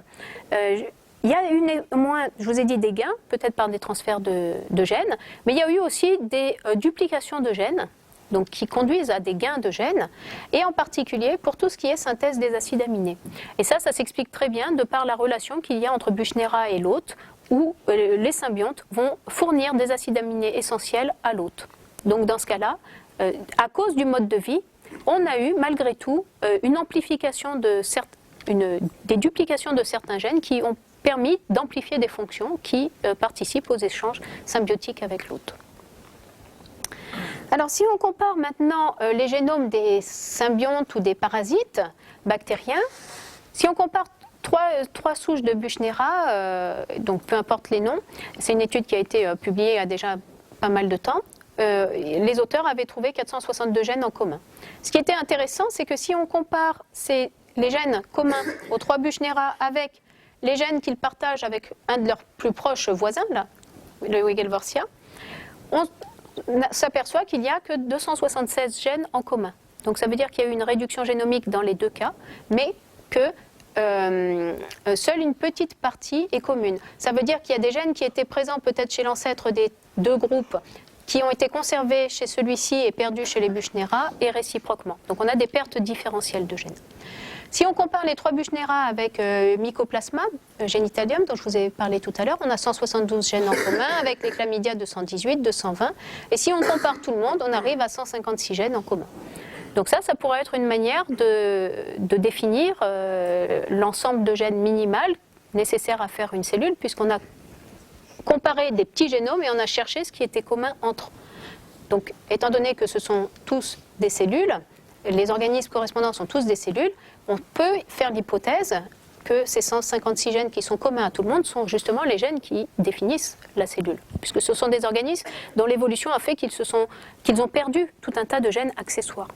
il y a eu moins, je vous ai dit, des gains, peut-être par des transferts de gènes, mais il y a eu aussi des duplications de gènes, donc qui conduisent à des gains de gènes, et en particulier pour tout ce qui est synthèse des acides aminés. Et ça s'explique très bien de par la relation qu'il y a entre Buchnera et l'hôte, où les symbiontes vont fournir des acides aminés essentiels à l'hôte. Donc dans ce cas-là, à cause du mode de vie, on a eu malgré tout une amplification des duplications de certains gènes qui ont permis d'amplifier des fonctions qui participent aux échanges symbiotiques avec l'hôte. Alors si on compare maintenant les génomes des symbiontes ou des parasites bactériens, si on compare trois souches de Buchnera, donc peu importe les noms, c'est une étude qui a été publiée il y a déjà pas mal de temps, les auteurs avaient trouvé 462 gènes en commun. Ce qui était intéressant, c'est que si on compare les gènes communs aux 3 Buchnera avec les gènes qu'ils partagent avec un de leurs plus proches voisins, là, le Weigel-Vorsia, on s'aperçoit qu'il n'y a que 276 gènes en commun. Donc ça veut dire qu'il y a eu une réduction génomique dans les deux cas, mais que seule une petite partie est commune. Ça veut dire qu'il y a des gènes qui étaient présents peut-être chez l'ancêtre des deux groupes, qui ont été conservés chez celui-ci et perdus chez les Buchnera, et réciproquement. Donc on a des pertes différentielles de gènes. Si on compare les 3 Buchnera avec Mycoplasma genitalium, dont je vous ai parlé tout à l'heure, on a 172 gènes en commun, avec les chlamydia 218, 220. Et si on compare tout le monde, on arrive à 156 gènes en commun. Donc ça pourrait être une manière de définir l'ensemble de gènes minimal nécessaires à faire une cellule, puisqu'on a comparé des petits génomes et on a cherché ce qui était commun entre eux. Donc, étant donné que ce sont tous des cellules, les organismes correspondants sont tous des cellules, on peut faire l'hypothèse que ces 156 gènes qui sont communs à tout le monde sont justement les gènes qui définissent la cellule, puisque ce sont des organismes dont l'évolution a fait qu'ils ont perdu tout un tas de gènes accessoires.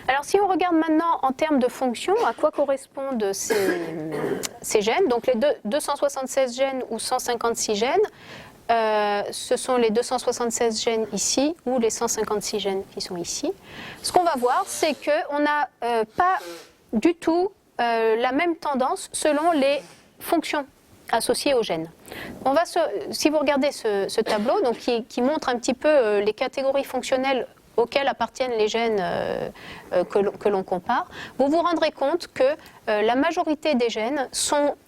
Alors si on regarde maintenant en termes de fonction, à quoi correspondent ces gènes, donc les 276 gènes ou 156 gènes, ce sont les 276 gènes ici ou les 156 gènes qui sont ici. Ce qu'on va voir, c'est qu'on n'a pas du tout la même tendance selon les fonctions associées aux gènes. Si vous regardez ce tableau donc, qui montre un petit peu les catégories fonctionnelles auxquels appartiennent les gènes que l'on compare, vous vous rendrez compte que la majorité des gènes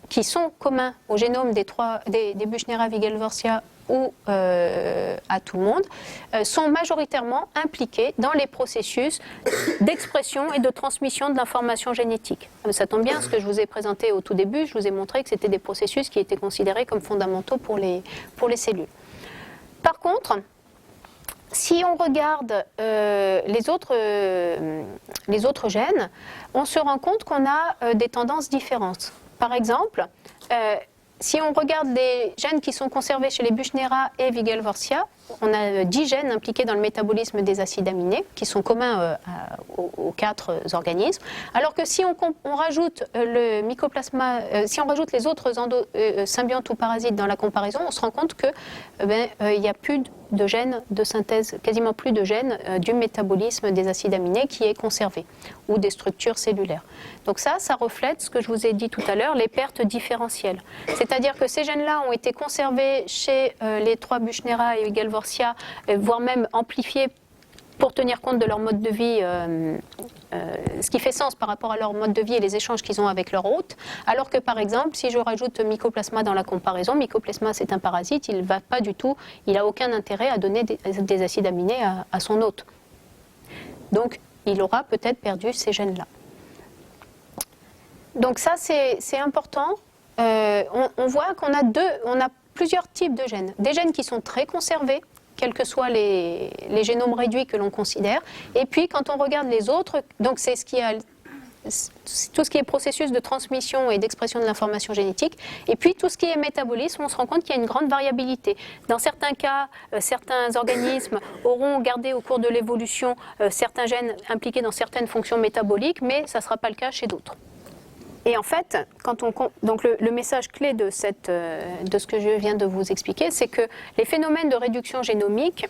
qui sont communs au génome des Buchnera, Weigel-Vorsia ou à tout le monde, sont majoritairement impliqués dans les processus d'expression et de transmission de l'information génétique. Ça tombe bien, ce que je vous ai présenté au tout début, je vous ai montré que c'était des processus qui étaient considérés comme fondamentaux pour les cellules. Par contre, si on regarde les autres gènes, on se rend compte qu'on a des tendances différentes. Par exemple, si on regarde les gènes qui sont conservés chez les Buchnera et Weigel-Vorsia, on a 10 gènes impliqués dans le métabolisme des acides aminés, qui sont communs aux 4 organismes. Alors que si on rajoute le mycoplasma, si on rajoute les autres symbiontes ou parasites dans la comparaison, on se rend compte que il n'y a plus de gènes de synthèse, quasiment plus de gènes du métabolisme des acides aminés qui est conservé, ou des structures cellulaires. Donc ça reflète ce que je vous ai dit tout à l'heure, les pertes différentielles. C'est-à-dire que ces gènes-là ont été conservés chez les 3 Buchnera et Weigel-Vorsia, voire même amplifiés pour tenir compte de leur mode de vie, ce qui fait sens par rapport à leur mode de vie et les échanges qu'ils ont avec leur hôte, alors que par exemple, si je rajoute Mycoplasma dans la comparaison, Mycoplasma c'est un parasite, il n'a aucun intérêt à donner des acides aminés à son hôte. Donc il aura peut-être perdu ces gènes-là. Donc ça c'est important on voit qu'on a plusieurs types de gènes. Des gènes qui sont très conservés, quels que soient les génomes réduits que l'on considère. Et puis, quand on regarde les autres, donc c'est tout ce qui est processus de transmission et d'expression de l'information génétique. Et puis, tout ce qui est métabolisme, on se rend compte qu'il y a une grande variabilité. Dans certains cas, certains organismes auront gardé au cours de l'évolution certains gènes impliqués dans certaines fonctions métaboliques, mais ça ne sera pas le cas chez d'autres. Et en fait, donc le message clé de ce que je viens de vous expliquer, c'est que les phénomènes de réduction génomique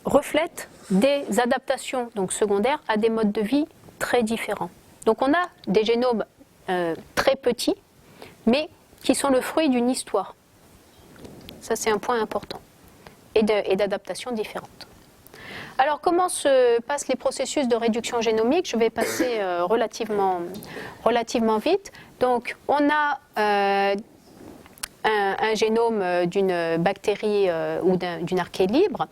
reflètent des adaptations donc secondaires à des modes de vie très différents. Donc on a des génomes très petits, mais qui sont le fruit d'une histoire. Ça, c'est un point important. Et d'adaptations différentes. Alors, comment se passent les processus de réduction génomique? Je vais passer relativement vite. Donc, on a un génome d'une bactérie ou d'une archée libre.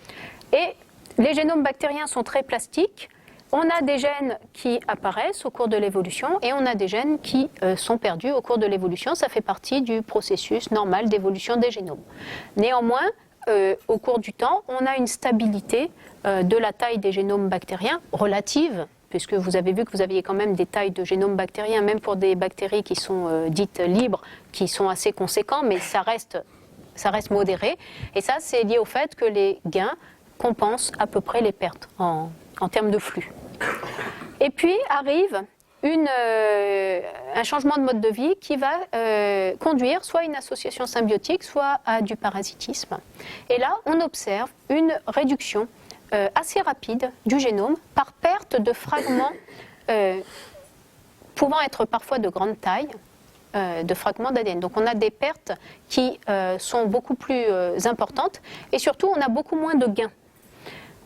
Et les génomes bactériens sont très plastiques. On a des gènes qui apparaissent au cours de l'évolution et on a des gènes qui sont perdus au cours de l'évolution. Ça fait partie du processus normal d'évolution des génomes. Néanmoins, au cours du temps, on a une stabilité de la taille des génomes bactériens relative, puisque vous avez vu que vous aviez quand même des tailles de génomes bactériens, même pour des bactéries qui sont dites libres, qui sont assez conséquents, mais ça reste modéré. Et ça, c'est lié au fait que les gains compensent à peu près les pertes en termes de flux. Et puis arrive un changement de mode de vie qui va conduire soit à une association symbiotique, soit à du parasitisme. Et là, on observe une réduction assez rapide du génome par perte de fragments pouvant être parfois de grande taille, de fragments d'ADN. Donc on a des pertes qui sont beaucoup plus importantes et surtout on a beaucoup moins de gains.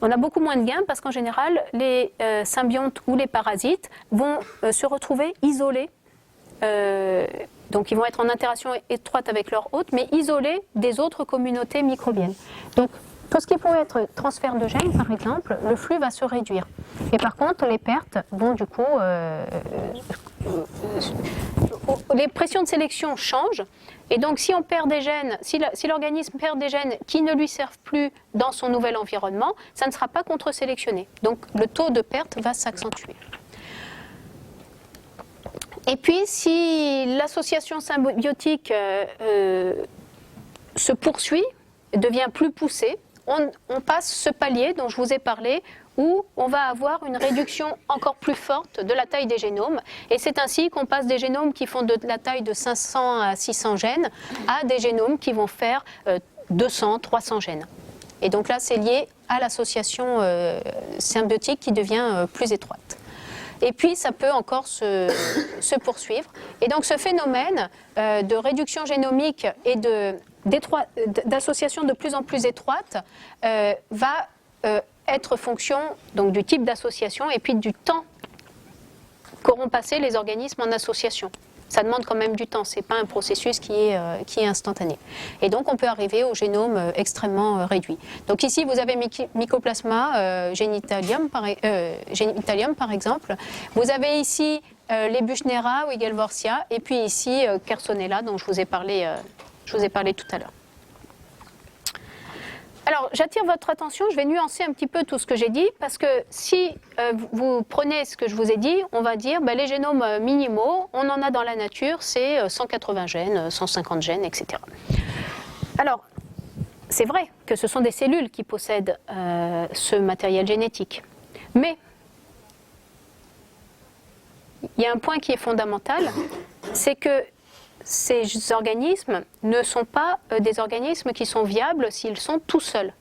On a beaucoup moins de gains parce qu'en général, les symbiontes ou les parasites vont se retrouver isolés. Donc ils vont être en interaction étroite avec leur hôte, mais isolés des autres communautés microbiennes. Donc tout ce qui pourrait être transfert de gènes, par exemple, le flux va se réduire. Et par contre, les pertes vont du coup... les pressions de sélection changent. Et donc si on perd des gènes, si l'organisme perd des gènes qui ne lui servent plus dans son nouvel environnement, ça ne sera pas contre-sélectionné. Donc le taux de perte va s'accentuer. Et puis si l'association symbiotique se poursuit, devient plus poussée, on passe ce palier dont je vous ai parlé, où on va avoir une réduction encore plus forte de la taille des génomes. Et c'est ainsi qu'on passe des génomes qui font de la taille de 500 à 600 gènes à des génomes qui vont faire 200, 300 gènes. Et donc là, c'est lié à l'association symbiotique qui devient plus étroite. Et puis, ça peut encore se poursuivre. Et donc, ce phénomène de réduction génomique et d'association de plus en plus étroite va être fonction donc, du type d'association et puis du temps qu'auront passé les organismes en association. Ça demande quand même du temps, ce n'est pas un processus qui est instantané. Et donc on peut arriver au génome extrêmement réduit. Donc ici vous avez Mycoplasma genitalium par exemple. Vous avez ici les Buchnera, Weigelvorsia, et puis ici Querconella dont je vous ai parlé tout à l'heure. Alors, j'attire votre attention, je vais nuancer un petit peu tout ce que j'ai dit, parce que si vous prenez ce que je vous ai dit, on va dire les génomes minimaux, on en a dans la nature, c'est 180 gènes, 150 gènes, etc. Alors, c'est vrai que ce sont des cellules qui possèdent ce matériel génétique, mais il y a un point qui est fondamental, c'est que ces organismes ne sont pas des organismes qui sont viables s'ils sont tout seuls.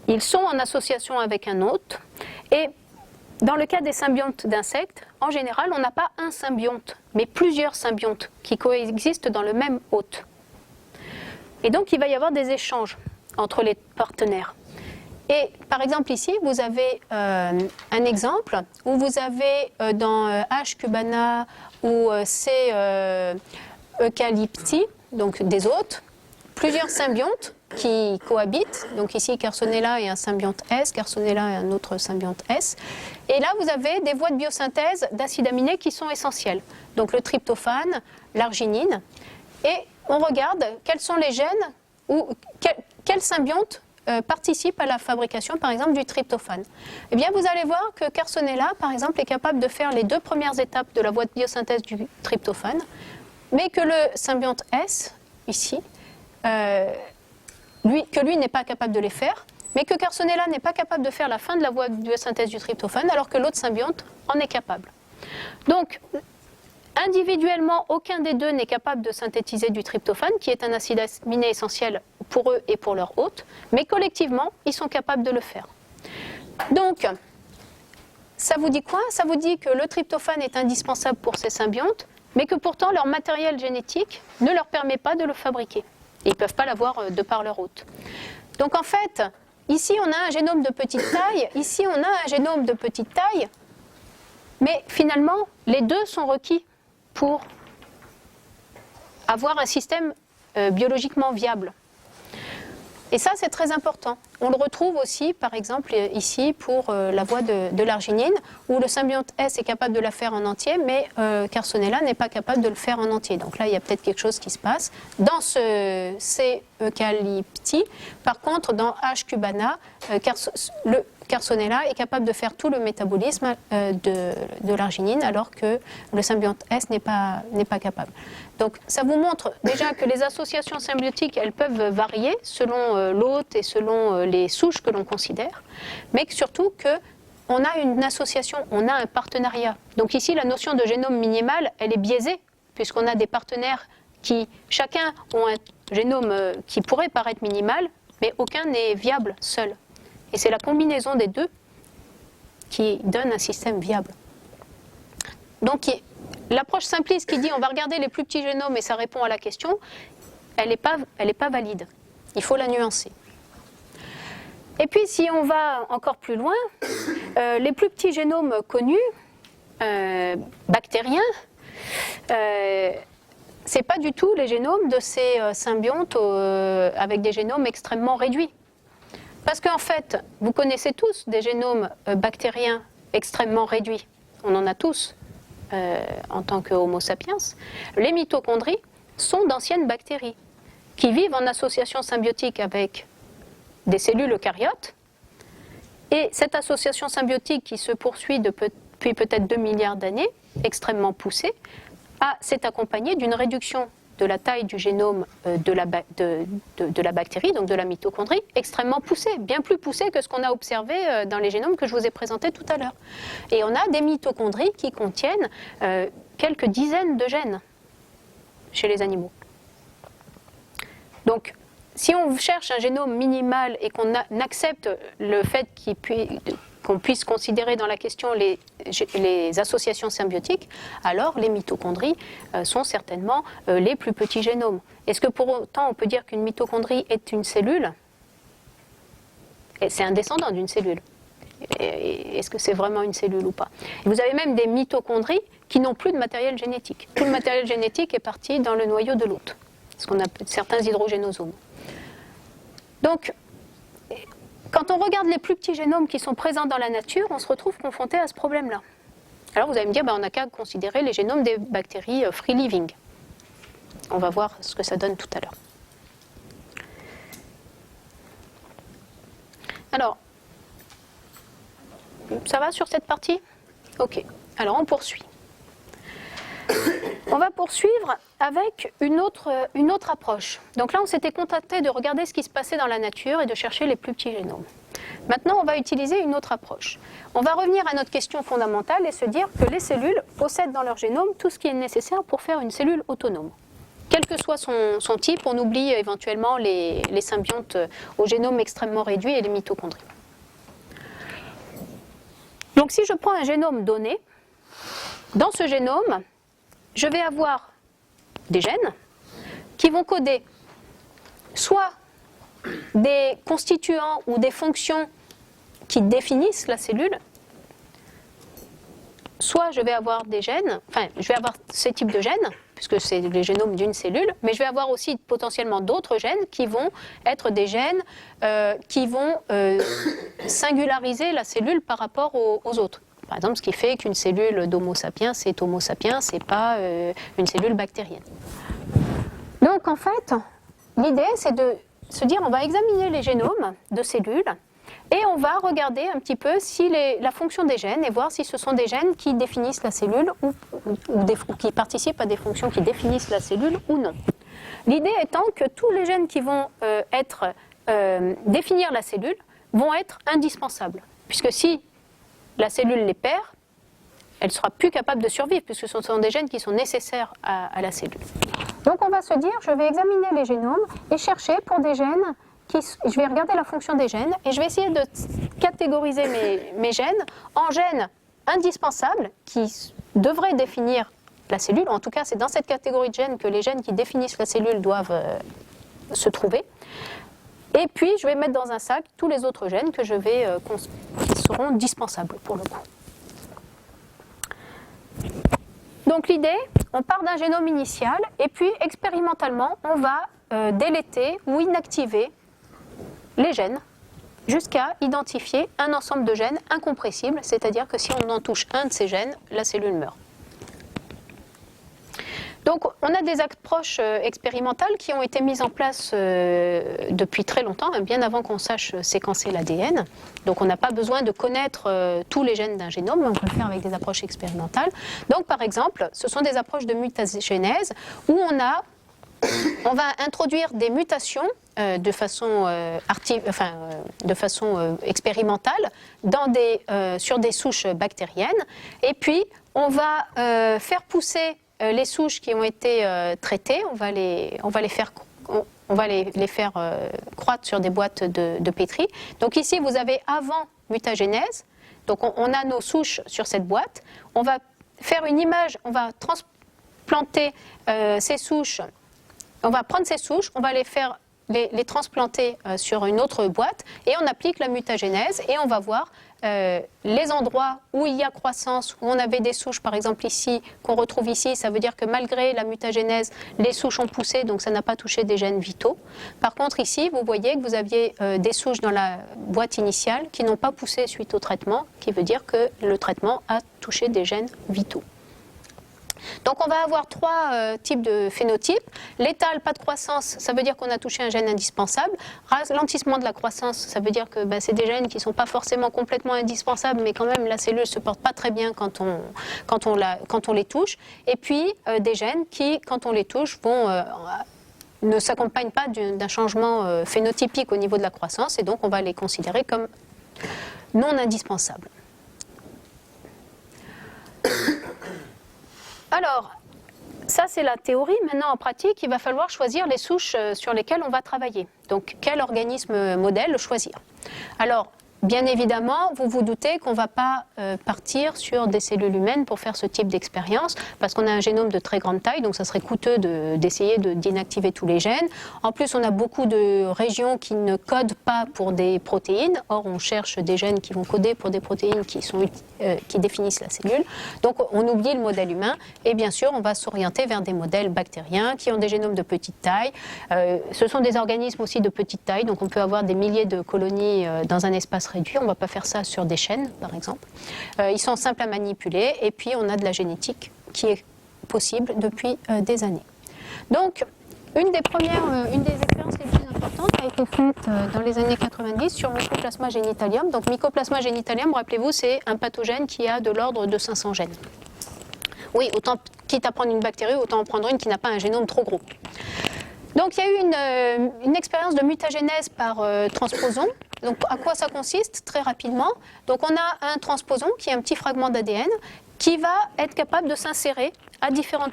Ils sont en association avec un hôte et dans le cas des symbiontes d'insectes, en général, on n'a pas un symbionte, mais plusieurs symbiontes qui coexistent dans le même hôte. Et donc, il va y avoir des échanges entre les partenaires. Et par exemple ici, vous avez un exemple où vous avez dans H. cubana ou C. eucalypti, donc des hôtes, plusieurs symbiontes qui cohabitent. Donc ici, Carsonella et un symbionte S, Carsonella et un autre symbionte S. Et là, vous avez des voies de biosynthèse d'acides aminés qui sont essentielles. Donc le tryptophane, l'arginine. Et on regarde quels sont les gènes ou quels symbiontes participent à la fabrication, par exemple, du tryptophane. Eh bien, vous allez voir que Carsonella, par exemple, est capable de faire les 2 premières étapes de la voie de biosynthèse du tryptophane, mais que le symbionte S, ici, lui n'est pas capable de les faire, mais que Carsonella n'est pas capable de faire la fin de la voie de biosynthèse du tryptophane, alors que l'autre symbionte en est capable. Donc, individuellement, aucun des deux n'est capable de synthétiser du tryptophane, qui est un acide aminé essentiel pour eux et pour leur hôte, mais collectivement, ils sont capables de le faire. Donc, ça vous dit quoi? Ça vous dit que le tryptophane est indispensable pour ces symbiontes, mais que pourtant leur matériel génétique ne leur permet pas de le fabriquer. Ils ne peuvent pas l'avoir de par leur hôte. Donc en fait, ici on a un génome de petite taille, ici on a un génome de petite taille, mais finalement les deux sont requis pour avoir un système biologiquement viable. Et ça, c'est très important. On le retrouve aussi, par exemple, ici pour la voie de l'arginine, où le symbionte S est capable de la faire en entier, mais Carsonella n'est pas capable de le faire en entier. Donc là, il y a peut-être quelque chose qui se passe. Dans ce C. eucalypti, par contre, dans H. cubana, le Carsonella est capable de faire tout le métabolisme de l'arginine, alors que le symbionte S n'est pas capable. Donc ça vous montre déjà que les associations symbiotiques, elles peuvent varier selon l'hôte et selon les souches que l'on considère, mais surtout qu'on a une association, on a un partenariat. Donc ici, la notion de génome minimal, elle est biaisée, puisqu'on a des partenaires qui, chacun, ont un génome qui pourrait paraître minimal, mais aucun n'est viable seul. Et c'est la combinaison des deux qui donne un système viable. Donc l'approche simpliste qui dit on va regarder les plus petits génomes et ça répond à la question, elle n'est pas valide. Il faut la nuancer. Et puis si on va encore plus loin, les plus petits génomes connus, bactériens, ce n'est pas du tout les génomes de ces symbiontes avec des génomes extrêmement réduits. Parce qu'en fait, vous connaissez tous des génomes bactériens extrêmement réduits. On en a tous en tant que Homo sapiens. Les mitochondries sont d'anciennes bactéries qui vivent en association symbiotique avec des cellules eucaryotes. Et cette association symbiotique qui se poursuit depuis peut-être 2 milliards d'années, extrêmement poussée, s'est accompagnée d'une réduction de la taille du génome de la bactérie, donc de la mitochondrie, extrêmement poussée, bien plus poussée que ce qu'on a observé dans les génomes que je vous ai présentés tout à l'heure. Et on a des mitochondries qui contiennent quelques dizaines de gènes chez les animaux. Donc, si on cherche un génome minimal et qu'on accepte le fait qu'on puisse considérer dans la question les associations symbiotiques, alors les mitochondries sont certainement les plus petits génomes. Est-ce que pour autant on peut dire qu'une mitochondrie est une cellule? C'est un descendant d'une cellule. Est-ce que c'est vraiment une cellule ou pas? Vous avez même des mitochondries qui n'ont plus de matériel génétique. Tout le matériel génétique est parti dans le noyau de l'hôte, ce qu'on appelle certains hydrogénosomes. Donc, quand on regarde les plus petits génomes qui sont présents dans la nature, on se retrouve confronté à ce problème-là. Alors vous allez me dire, on n'a qu'à considérer les génomes des bactéries free living. On va voir ce que ça donne tout à l'heure. Alors, ça va sur cette partie? Ok, alors on poursuit. On va poursuivre avec une autre approche. Donc là, on s'était contenté de regarder ce qui se passait dans la nature et de chercher les plus petits génomes. Maintenant, on va utiliser une autre approche. On va revenir à notre question fondamentale et se dire que les cellules possèdent dans leur génome tout ce qui est nécessaire pour faire une cellule autonome. Quel que soit son type, on oublie éventuellement les symbiontes au génome extrêmement réduit et les mitochondries. Donc si je prends un génome donné, dans ce génome, je vais avoir des gènes qui vont coder soit des constituants ou des fonctions qui définissent la cellule, soit je vais avoir des gènes, enfin, je vais avoir ces types de gènes, puisque c'est les génomes d'une cellule, mais je vais avoir aussi potentiellement d'autres gènes qui vont être des gènes qui vont singulariser la cellule par rapport aux autres. Par exemple, ce qui fait qu'une cellule d'Homo sapiens est Homo sapiens, et pas une cellule bactérienne. Donc en fait, l'idée c'est de se dire on va examiner les génomes de cellules et on va regarder un petit peu si la fonction des gènes et voir si ce sont des gènes qui définissent la cellule ou qui participent à des fonctions qui définissent la cellule ou non. L'idée étant que tous les gènes qui vont définir la cellule vont être indispensables, puisque si la cellule les perd, elle ne sera plus capable de survivre, puisque ce sont des gènes qui sont nécessaires à la cellule. Donc on va se dire, je vais examiner les génomes et chercher pour des gènes, je vais regarder la fonction des gènes, et je vais essayer de catégoriser mes gènes en gènes indispensables qui devraient définir la cellule. En tout cas, c'est dans cette catégorie de gènes que les gènes qui définissent la cellule doivent se trouver. Et puis, je vais mettre dans un sac tous les autres gènes qui seront dispensables pour le coup. Donc l'idée, on part d'un génome initial et puis expérimentalement, on va déléter ou inactiver les gènes jusqu'à identifier un ensemble de gènes incompressibles, c'est-à-dire que si on en touche un de ces gènes, la cellule meurt. Donc on a des approches expérimentales qui ont été mises en place depuis très longtemps, bien avant qu'on sache séquencer l'ADN. Donc on n'a pas besoin de connaître tous les gènes d'un génome, mais on peut le faire avec des approches expérimentales. Donc par exemple, ce sont des approches de mutagénèse où on va introduire des mutations de façon expérimentale sur des souches bactériennes, et puis on va faire pousser les souches qui ont été traitées, on va les faire croître sur des boîtes de pétri. Donc ici, vous avez avant mutagénèse. Donc on a nos souches sur cette boîte. On va faire une image, on va transplanter ces souches. On va prendre ces souches, on va les transplanter sur une autre boîte et on applique la mutagénèse et on va voir les endroits où il y a croissance, où on avait des souches, par exemple ici, qu'on retrouve ici, ça veut dire que malgré la mutagénèse, les souches ont poussé, donc ça n'a pas touché des gènes vitaux. Par contre ici, vous voyez que vous aviez des souches dans la boîte initiale qui n'ont pas poussé suite au traitement, qui veut dire que le traitement a touché des gènes vitaux. Donc on va avoir trois types de phénotypes. Létal, pas de croissance, ça veut dire qu'on a touché un gène indispensable. Ralentissement de la croissance, ça veut dire que c'est des gènes qui ne sont pas forcément complètement indispensables, mais quand même la cellule ne se porte pas très bien quand on les touche. Et puis des gènes qui, quand on les touche, ne s'accompagnent pas d'un changement phénotypique au niveau de la croissance, et donc on va les considérer comme non indispensables. Alors, ça c'est la théorie. Maintenant, en pratique, il va falloir choisir les souches sur lesquelles on va travailler. Donc, quel organisme modèle choisir? Alors, bien évidemment, vous vous doutez qu'on ne va pas partir sur des cellules humaines pour faire ce type d'expérience, parce qu'on a un génome de très grande taille, donc ça serait coûteux d'essayer d'inactiver tous les gènes. En plus, on a beaucoup de régions qui ne codent pas pour des protéines. Or, on cherche des gènes qui vont coder pour des protéines qui définissent la cellule. Donc, on oublie le modèle humain. Et bien sûr, on va s'orienter vers des modèles bactériens qui ont des génomes de petite taille. Ce sont des organismes aussi de petite taille, donc on peut avoir des milliers de colonies dans un espace réduit. On ne va pas faire ça sur des chaînes, par exemple. Ils sont simples à manipuler, et puis on a de la génétique qui est possible depuis des années. Donc, une des expériences les plus importantes a été faite dans les années 90 sur Mycoplasma genitalium. Donc, Mycoplasma genitalium, rappelez-vous, c'est un pathogène qui a de l'ordre de 500 gènes. Oui, autant, quitte à prendre une bactérie, autant en prendre une qui n'a pas un génome trop gros. Donc, il y a eu une expérience de mutagénèse par transposon. Donc, à quoi ça consiste? Très rapidement. Donc, on a un transposon qui est un petit fragment d'ADN qui va être capable de s'insérer à différents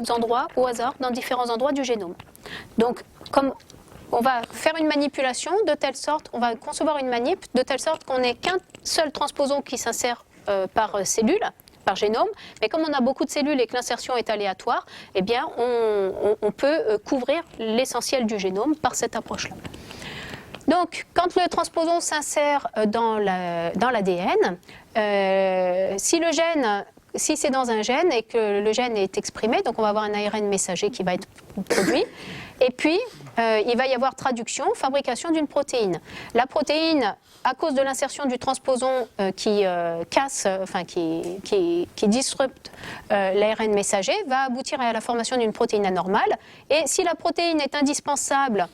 endroits, au hasard, dans différents endroits du génome. Donc, comme on va faire une manipulation de telle sorte, on va concevoir une manip de telle sorte qu'on n'ait qu'un seul transposon qui s'insère par cellule, par génome, mais comme on a beaucoup de cellules et que l'insertion est aléatoire, eh bien, on peut couvrir l'essentiel du génome par cette approche-là. Donc, quand le transposon s'insère dans l'ADN, si le gène si c'est dans un gène et que le gène est exprimé, donc on va avoir un ARN messager qui va être produit, et puis il va y avoir traduction, fabrication d'une protéine. La protéine, à cause de l'insertion du transposon qui casse, enfin qui disrupte l'ARN messager, va aboutir à la formation d'une protéine anormale. Et si la protéine est indispensable,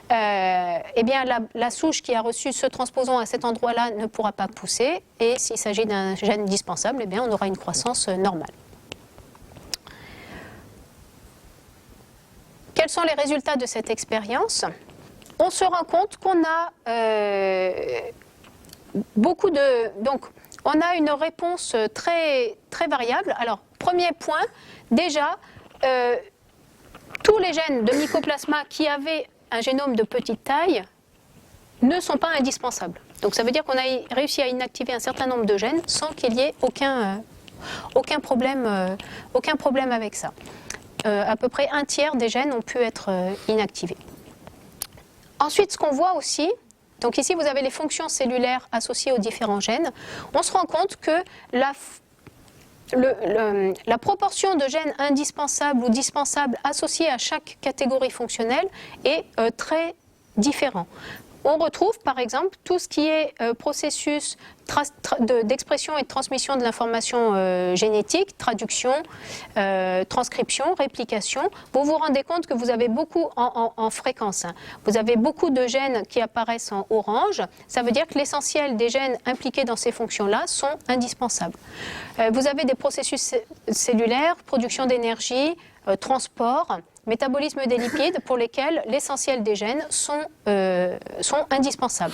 eh bien la souche qui a reçu ce transposon à cet endroit-là ne pourra pas pousser. Et s'il s'agit d'un gène indispensable, eh bien on aura une croissance normale. Quels sont les résultats de cette expérience? On se rend compte qu'on a donc, on a une réponse très, très variable. Alors, premier point, déjà, tous les gènes de mycoplasma qui avaient un génome de petite taille ne sont pas indispensables. Donc, ça veut dire qu'on a réussi à inactiver un certain nombre de gènes sans qu'il y ait aucun problème avec ça. À peu près un tiers des gènes ont pu être inactivés. Ensuite, ce qu'on voit aussi, donc ici vous avez les fonctions cellulaires associées aux différents gènes, on se rend compte que la proportion de gènes indispensables ou dispensables associés à chaque catégorie fonctionnelle est très différente. On retrouve par exemple tout ce qui est processus d'expression et de transmission de l'information génétique, traduction, transcription, réplication. Vous vous rendez compte que vous avez beaucoup en fréquence. Vous avez beaucoup de gènes qui apparaissent en orange. Ça veut dire que l'essentiel des gènes impliqués dans ces fonctions-là sont indispensables. Vous avez des processus cellulaires, production d'énergie, transport, métabolisme des lipides pour lesquels l'essentiel des gènes sont indispensables.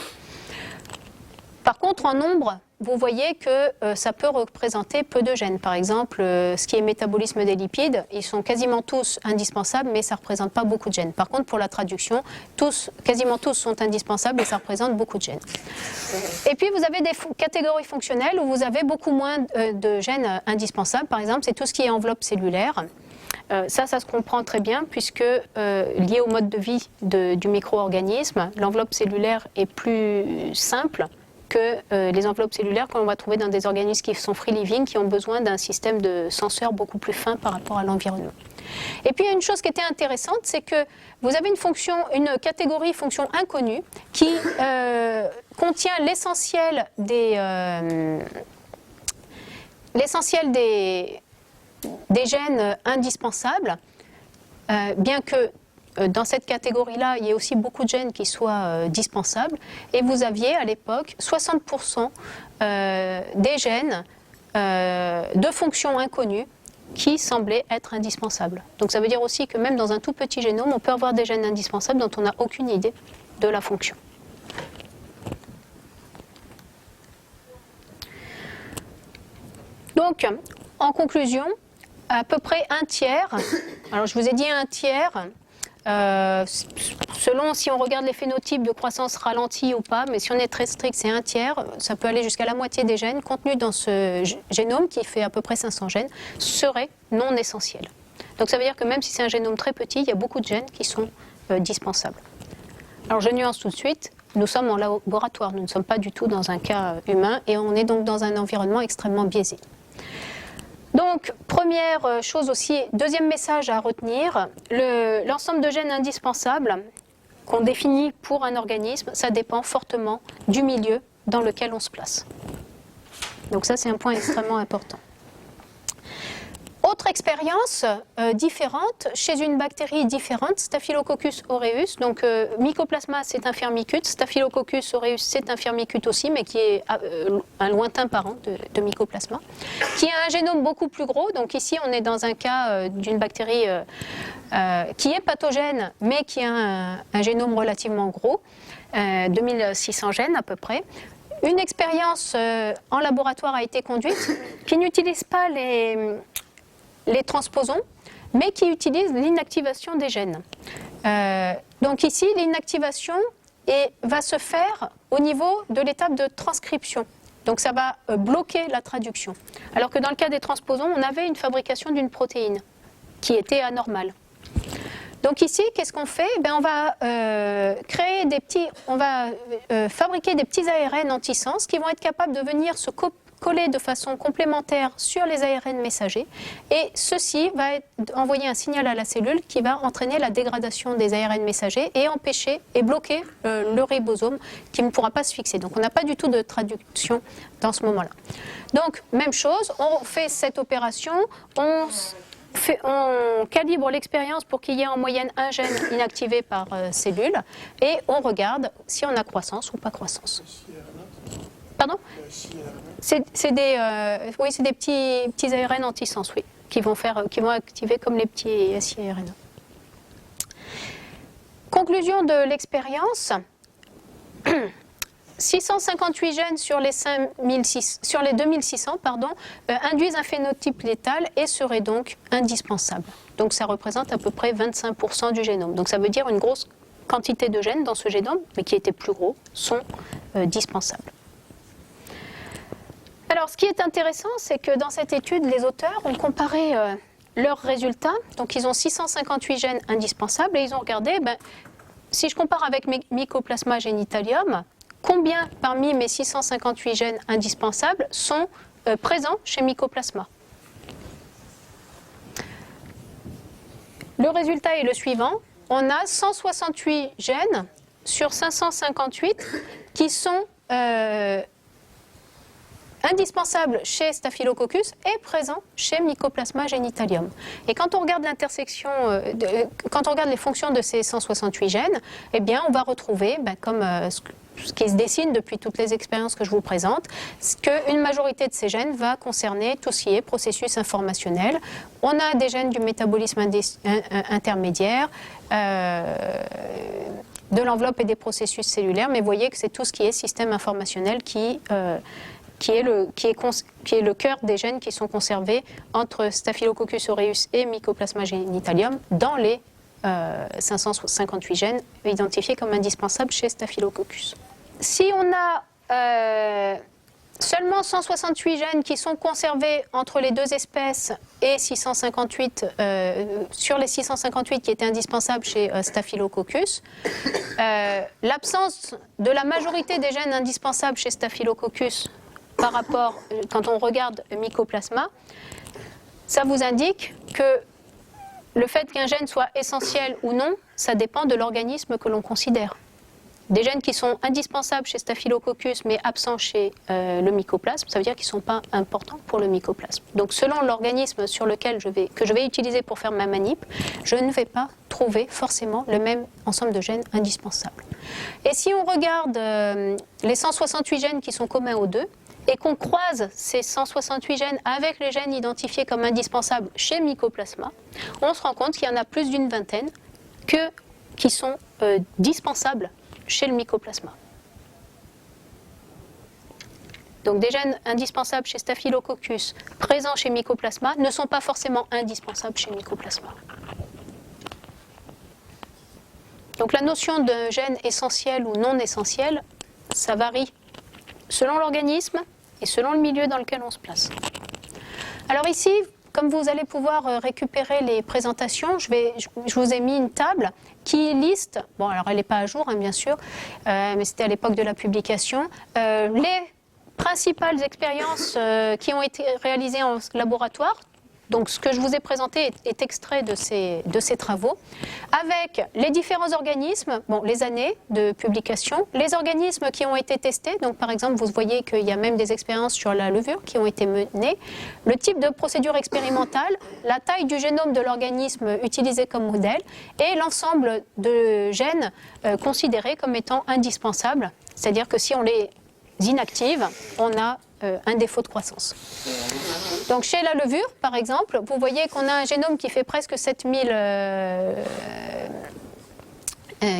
Par contre, en nombre, vous voyez que ça peut représenter peu de gènes. Par exemple, ce qui est métabolisme des lipides, ils sont quasiment tous indispensables, mais ça ne représente pas beaucoup de gènes. Par contre, pour la traduction, quasiment tous sont indispensables et ça représente beaucoup de gènes. Et puis, vous avez des catégories fonctionnelles où vous avez beaucoup moins de gènes indispensables. Par exemple, c'est tout ce qui est enveloppe cellulaire. Ça se comprend très bien puisque lié au mode de vie du micro-organisme, l'enveloppe cellulaire est plus simple que les enveloppes cellulaires qu'on va trouver dans des organismes qui sont free living, qui ont besoin d'un système de senseurs beaucoup plus fin par rapport à l'environnement. Et puis il y a une chose qui était intéressante, c'est que vous avez une catégorie fonction inconnue qui contient l'essentiel des gènes indispensables, bien que dans cette catégorie-là, il y ait aussi beaucoup de gènes qui soient dispensables. Et vous aviez à l'époque 60% des gènes de fonctions inconnues qui semblaient être indispensables. Donc ça veut dire aussi que même dans un tout petit génome, on peut avoir des gènes indispensables dont on n'a aucune idée de la fonction. Donc, en conclusion, à peu près un tiers, alors je vous ai dit un tiers, selon si on regarde les phénotypes de croissance ralentie ou pas, mais si on est très strict, c'est un tiers, ça peut aller jusqu'à la moitié des gènes contenus dans ce génome, qui fait à peu près 500 gènes, seraient non essentiels. Donc ça veut dire que même si c'est un génome très petit, il y a beaucoup de gènes qui sont dispensables. Alors je nuance tout de suite, nous sommes en laboratoire, nous ne sommes pas du tout dans un cas humain, et on est donc dans un environnement extrêmement biaisé. Donc, première chose aussi, deuxième message à retenir, l'ensemble de gènes indispensables qu'on définit pour un organisme, ça dépend fortement du milieu dans lequel on se place. Donc ça, c'est un point extrêmement important. Autre expérience différente, chez une bactérie différente, Staphylococcus aureus. Donc Mycoplasma, c'est un firmicute. Staphylococcus aureus, c'est un firmicute aussi, mais qui est un lointain parent de Mycoplasma, qui a un génome beaucoup plus gros. Donc ici, on est dans un cas d'une bactérie qui est pathogène, mais qui a un génome relativement gros, 2600 gènes à peu près. Une expérience en laboratoire a été conduite qui n'utilise pas les transposons, mais qui utilisent l'inactivation des gènes. Donc ici, l'inactivation va se faire au niveau de l'étape de transcription. Donc ça va bloquer la traduction. Alors que dans le cas des transposons, on avait une fabrication d'une protéine qui était anormale. Donc ici, qu'est-ce qu'on fait? On va fabriquer des petits ARN antisens qui vont être capables de venir se coller de façon complémentaire sur les ARN messagers et ceci va envoyer un signal à la cellule qui va entraîner la dégradation des ARN messagers et empêcher et bloquer le ribosome qui ne pourra pas se fixer. Donc on n'a pas du tout de traduction dans ce moment-là. Donc même chose, on fait cette opération, on calibre l'expérience pour qu'il y ait en moyenne un gène inactivé par cellule et on regarde si on a croissance ou pas croissance. Pardon ? C'est des petits ARN antisens, oui, qui vont activer comme les petits siRNA. Conclusion de l'expérience. 658 gènes sur les 2600 induisent un phénotype létal et seraient donc indispensables. Donc ça représente à peu près 25% du génome. Donc ça veut dire une grosse quantité de gènes dans ce génome, mais qui étaient plus gros, sont dispensables. Alors ce qui est intéressant, c'est que dans cette étude, les auteurs ont comparé leurs résultats. Donc ils ont 658 gènes indispensables et ils ont regardé, si je compare avec Mycoplasma genitalium, combien parmi mes 658 gènes indispensables sont présents chez Mycoplasma? Le résultat est le suivant. On a 168 gènes sur 558 qui sont indispensables chez Staphylococcus et présents chez Mycoplasma genitalium. Et quand on regarde l'intersection, quand on regarde les fonctions de ces 168 gènes, eh bien on va retrouver, comme ce qui se dessine depuis toutes les expériences que je vous présente, qu'une majorité de ces gènes va concerner tout ce qui est processus informationnel. On a des gènes du métabolisme intermédiaire, de l'enveloppe et des processus cellulaires, mais vous voyez que c'est tout ce qui est système informationnel qui est le cœur des gènes qui sont conservés entre Staphylococcus aureus et Mycoplasma genitalium dans les 558 gènes identifiés comme indispensables chez Staphylococcus. Si on a seulement 168 gènes qui sont conservés entre les deux espèces et 658 sur les 658 qui étaient indispensables chez Staphylococcus, l'absence de la majorité des gènes indispensables chez Staphylococcus par rapport, quand on regarde Mycoplasma, ça vous indique que le fait qu'un gène soit essentiel ou non, ça dépend de l'organisme que l'on considère. Des gènes qui sont indispensables chez Staphylococcus mais absents chez le mycoplasme, ça veut dire qu'ils ne sont pas importants pour le mycoplasme. Donc selon l'organisme sur lequel que je vais utiliser pour faire ma manip, je ne vais pas trouver forcément le même ensemble de gènes indispensables. Et si on regarde les 168 gènes qui sont communs aux deux, et qu'on croise ces 168 gènes avec les gènes identifiés comme indispensables chez Mycoplasma, on se rend compte qu'il y en a plus d'une vingtaine qui sont dispensables chez le Mycoplasma. Donc des gènes indispensables chez Staphylococcus présents chez Mycoplasma ne sont pas forcément indispensables chez Mycoplasma. Donc la notion de gène essentiel ou non essentiel, ça varie selon l'organisme et selon le milieu dans lequel on se place. Alors ici, comme vous allez pouvoir récupérer les présentations, je vous ai mis une table qui liste, bon alors elle n'est pas à jour bien sûr, mais c'était à l'époque de la publication, les principales expériences qui ont été réalisées en laboratoire. Donc ce que je vous ai présenté est extrait de ces travaux, avec les différents organismes, les années de publication, les organismes qui ont été testés, donc par exemple vous voyez qu'il y a même des expériences sur la levure qui ont été menées, le type de procédure expérimentale, la taille du génome de l'organisme utilisé comme modèle et l'ensemble de gènes considérés comme étant indispensables, c'est-à-dire que si on les inactive, on a un défaut de croissance. Donc chez la levure, par exemple, vous voyez qu'on a un génome qui fait presque 7000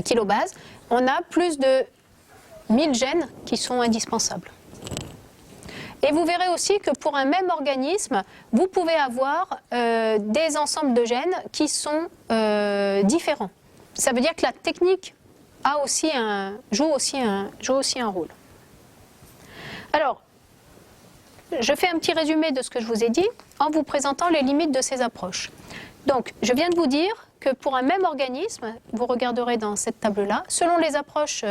kilobases. On a plus de 1000 gènes qui sont indispensables. Et vous verrez aussi que pour un même organisme, vous pouvez avoir des ensembles de gènes qui sont différents. Ça veut dire que la technique joue aussi un rôle. Alors, je fais un petit résumé de ce que je vous ai dit en vous présentant les limites de ces approches. Donc, je viens de vous dire que pour un même organisme, vous regarderez dans cette table-là, selon les approches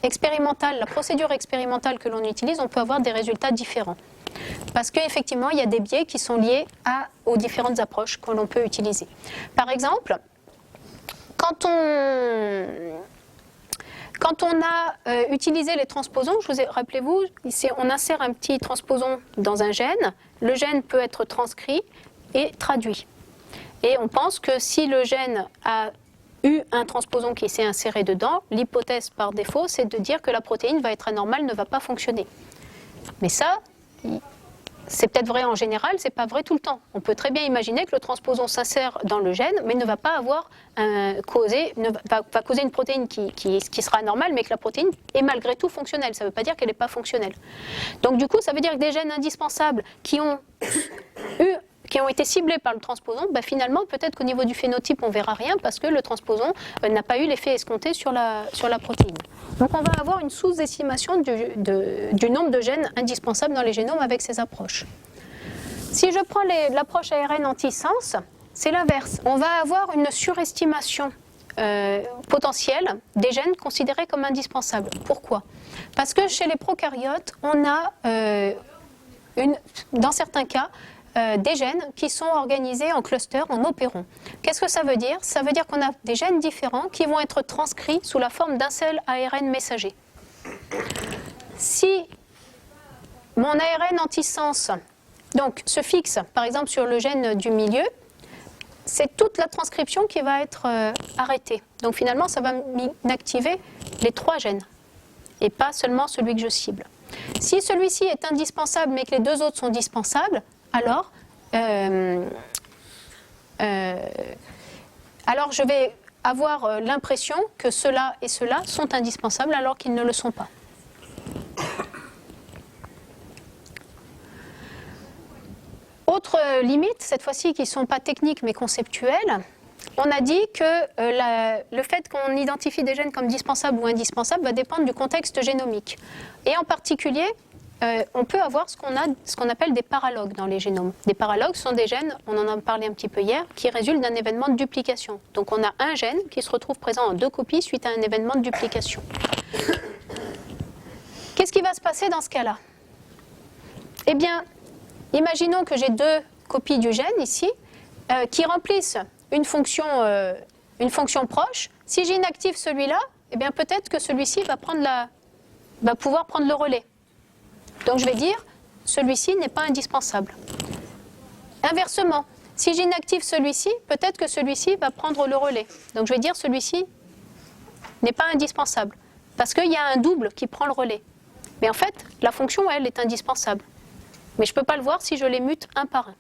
expérimentales, la procédure expérimentale que l'on utilise, on peut avoir des résultats différents. Parce qu'effectivement, il y a des biais qui sont liés aux différentes approches que l'on peut utiliser. Par exemple, quand on a utilisé les transposons, rappelez-vous, ici on insère un petit transposon dans un gène, le gène peut être transcrit et traduit. Et on pense que si le gène a eu un transposon qui s'est inséré dedans, l'hypothèse par défaut, c'est de dire que la protéine va être anormale, ne va pas fonctionner. Mais ça, c'est peut-être vrai en général, c'est pas vrai tout le temps. On peut très bien imaginer que le transposon s'insère dans le gène, mais ne va pas avoir va causer une protéine qui sera anormale, mais que la protéine est malgré tout fonctionnelle. Ça ne veut pas dire qu'elle n'est pas fonctionnelle. Donc du coup, ça veut dire que des gènes indispensables qui ont été ciblés par le transposon, finalement, peut-être qu'au niveau du phénotype, on ne verra rien parce que le transposon n'a pas eu l'effet escompté sur la protéine. Donc on va avoir une sous-estimation du nombre de gènes indispensables dans les génomes avec ces approches. Si je prends l'approche ARN anti-sens, c'est l'inverse. On va avoir une surestimation potentielle des gènes considérés comme indispensables. Pourquoi? Parce que chez les prokaryotes, on a, dans certains cas, des gènes qui sont organisés en clusters, en opérons. Qu'est-ce que ça veut dire? Ça veut dire qu'on a des gènes différents qui vont être transcrits sous la forme d'un seul ARN messager. Si mon ARN anti-sens se fixe, par exemple, sur le gène du milieu, c'est toute la transcription qui va être arrêtée. Donc finalement, ça va m'inactiver les 3 gènes, et pas seulement celui que je cible. Si celui-ci est indispensable, mais que les 2 autres sont dispensables, alors je vais avoir l'impression que cela et cela sont indispensables alors qu'ils ne le sont pas. Autre limite, cette fois-ci qui ne sont pas techniques mais conceptuelles, on a dit que le fait qu'on identifie des gènes comme dispensables ou indispensables va dépendre du contexte génomique. Et en particulier, on peut avoir ce qu'on appelle des paralogues dans les génomes. Des paralogues sont des gènes, on en a parlé un petit peu hier, qui résultent d'un événement de duplication. Donc on a un gène qui se retrouve présent en 2 copies suite à un événement de duplication. Qu'est-ce qui va se passer dans ce cas-là? Eh bien, imaginons que j'ai 2 copies du gène ici, qui remplissent une fonction proche. Si j'inactive celui-là, eh bien peut-être que celui-ci va pouvoir prendre le relais. Donc je vais dire, celui-ci n'est pas indispensable. Inversement, si j'inactive celui-ci, peut-être que celui-ci va prendre le relais. Donc je vais dire, celui-ci n'est pas indispensable. Parce qu'il y a un double qui prend le relais. Mais en fait, la fonction, elle, est indispensable. Mais je ne peux pas le voir si je les mute un par un.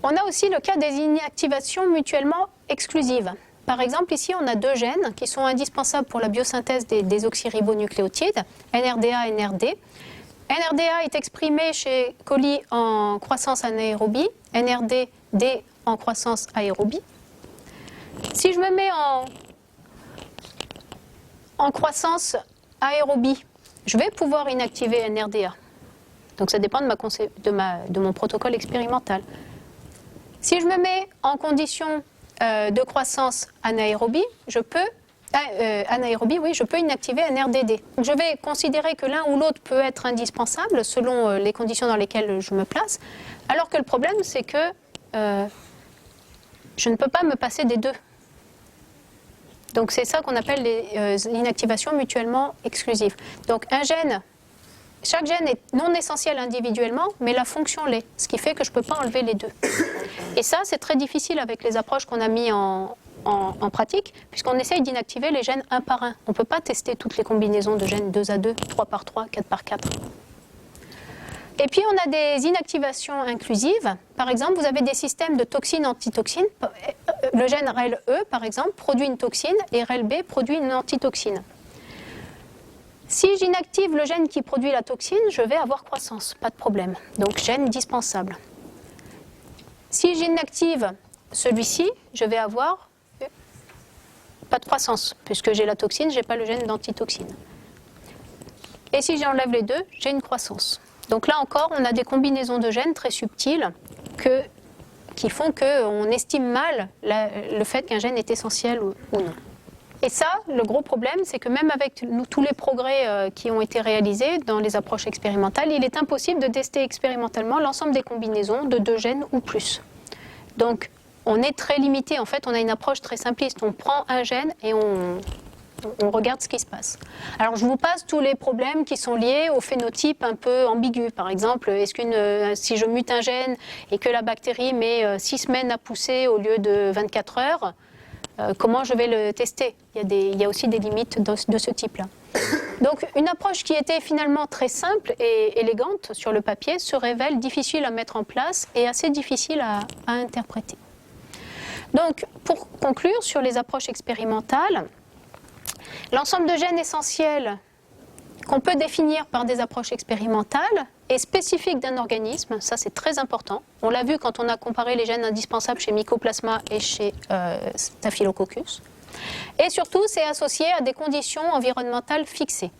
On a aussi le cas des inactivations mutuellement exclusives. Par exemple, ici, on a 2 gènes qui sont indispensables pour la biosynthèse des désoxyribonucléotides, NRDA et NRD. NRDA est exprimé chez coli en croissance anaérobie, NRD en croissance aérobie. Si je me mets en croissance aérobie, je vais pouvoir inactiver NRDA. Donc ça dépend de mon protocole expérimental. Si je me mets en condition de croissance anaérobie, je peux inactiver NRDD. Donc je vais considérer que l'un ou l'autre peut être indispensable selon les conditions dans lesquelles je me place, alors que le problème c'est que je ne peux pas me passer des 2. Donc c'est ça qu'on appelle l'inactivation mutuellement exclusive. Donc chaque gène est non essentiel individuellement, mais la fonction l'est, ce qui fait que je ne peux pas enlever les 2. Et ça, c'est très difficile avec les approches qu'on a mis en pratique, puisqu'on essaye d'inactiver les gènes un par un. On ne peut pas tester toutes les combinaisons de gènes 2 à 2, 3 par 3, 4 par 4. Et puis on a des inactivations inclusives. Par exemple, vous avez des systèmes de toxines-antitoxines. Le gène REL-E, par exemple, produit une toxine et REL-B produit une antitoxine. Si j'inactive le gène qui produit la toxine, je vais avoir croissance, pas de problème. Donc gène dispensable. Si j'inactive celui-ci, je vais avoir pas de croissance, puisque j'ai la toxine, je n'ai pas le gène d'antitoxine. Et si j'enlève les 2, j'ai une croissance. Donc là encore, on a des combinaisons de gènes très subtiles qui font qu'on estime mal le fait qu'un gène est essentiel ou non. Et ça, le gros problème, c'est que même avec tous les progrès qui ont été réalisés dans les approches expérimentales, il est impossible de tester expérimentalement l'ensemble des combinaisons de 2 gènes ou plus. Donc, on est très limité. En fait, on a une approche très simpliste. On prend un gène et on regarde ce qui se passe. Alors, je vous passe tous les problèmes qui sont liés au phénotype un peu ambigu. Par exemple, si je mute un gène et que la bactérie met 6 semaines à pousser au lieu de 24 heures, comment je vais le tester? Il y a aussi des limites de ce type-là. Donc, une approche qui était finalement très simple et élégante sur le papier se révèle difficile à mettre en place et assez difficile à interpréter. Donc, pour conclure sur les approches expérimentales, l'ensemble de gènes essentiels qu'on peut définir par des approches expérimentales est spécifique d'un organisme, ça c'est très important. On l'a vu quand on a comparé les gènes indispensables chez Mycoplasma et chez Staphylococcus. Et surtout, c'est associé à des conditions environnementales fixées.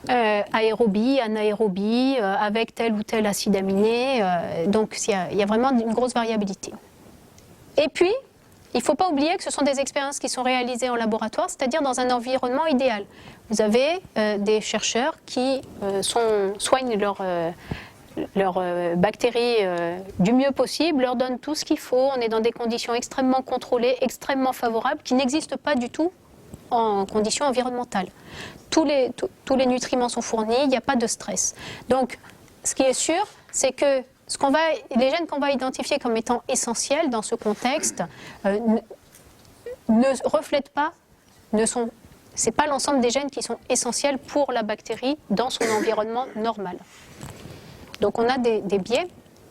Aérobie, anaérobie, avec tel ou tel acide aminé, donc il y a vraiment une grosse variabilité. Et puis, il ne faut pas oublier que ce sont des expériences qui sont réalisées en laboratoire, c'est-à-dire dans un environnement idéal. Vous avez des chercheurs qui soignent leurs bactéries du mieux possible, leur donnent tout ce qu'il faut. On est dans des conditions extrêmement contrôlées, extrêmement favorables, qui n'existent pas du tout en conditions environnementales. Tous les nutriments sont fournis, il n'y a pas de stress. Donc, ce qui est sûr, c'est que les gènes qu'on va identifier comme étant essentiels dans ce contexte ne reflètent pas, c'est pas l'ensemble des gènes qui sont essentiels pour la bactérie dans son environnement normal. Donc on a des biais,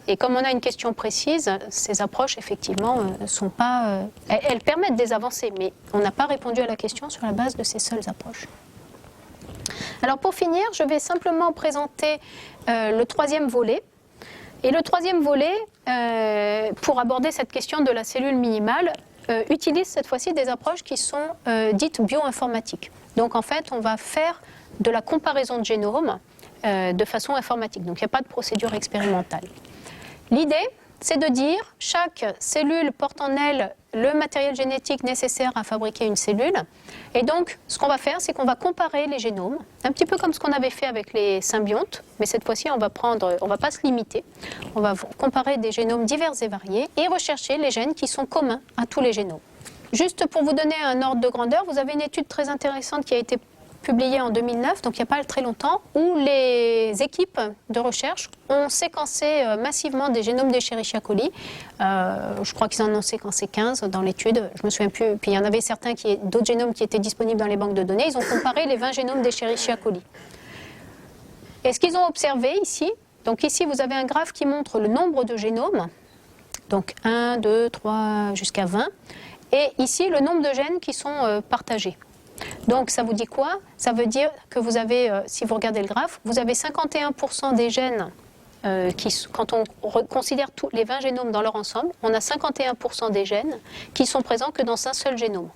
et comme on a une question précise, ces approches effectivement sont pas, elles permettent des avancées, mais on n'a pas répondu à la question sur la base de ces seules approches. Alors pour finir, je vais simplement présenter le 3e volet. Et le 3e volet, pour aborder cette question de la cellule minimale, utilise cette fois-ci des approches qui sont dites bioinformatiques. Donc en fait, on va faire de la comparaison de génomes de façon informatique. Donc il n'y a pas de procédure expérimentale. L'idée, c'est de dire chaque cellule porte en elle le matériel génétique nécessaire à fabriquer une cellule. Et donc, ce qu'on va faire, c'est qu'on va comparer les génomes, un petit peu comme ce qu'on avait fait avec les symbiontes, mais cette fois-ci, on va pas se limiter. On va comparer des génomes divers et variés et rechercher les gènes qui sont communs à tous les génomes. Juste pour vous donner un ordre de grandeur, vous avez une étude très intéressante qui a été publiée en 2009, donc il n'y a pas très longtemps, où les équipes de recherche ont séquencé massivement des génomes d'Escherichia coli. Je crois qu'ils en ont séquencé 15 dans l'étude, je me souviens plus. Puis il y en avait certains, d'autres génomes qui étaient disponibles dans les banques de données. Ils ont comparé les 20 génomes d'Escherichia coli. Et ce qu'ils ont observé ici, donc ici vous avez un graphe qui montre le nombre de génomes, donc 1, 2, 3, jusqu'à 20, et ici le nombre de gènes qui sont partagés. Donc ça vous dit quoi? Ça veut dire que vous avez, si vous regardez le graphe, vous avez 51% des gènes quand on considère tous les 20 génomes dans leur ensemble, on a 51% des gènes qui sont présents que dans un seul génome.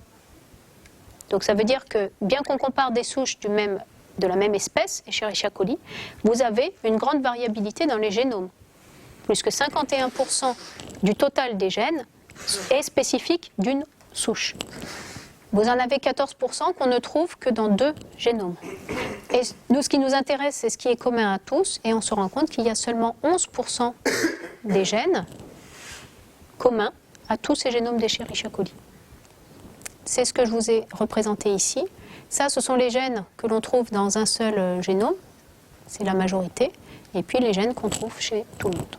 Donc ça veut dire que bien qu'on compare des souches de la même espèce, Escherichia coli, vous avez une grande variabilité dans les génomes. Plus que 51% du total des gènes est spécifique d'une souche. Vous en avez 14% qu'on ne trouve que dans 2 génomes. Et nous, ce qui nous intéresse, c'est ce qui est commun à tous, et on se rend compte qu'il y a seulement 11% des gènes communs à tous ces génomes d'Escherichia coli. C'est ce que je vous ai représenté ici. Ça, ce sont les gènes que l'on trouve dans un seul génome, c'est la majorité, et puis les gènes qu'on trouve chez tout le monde.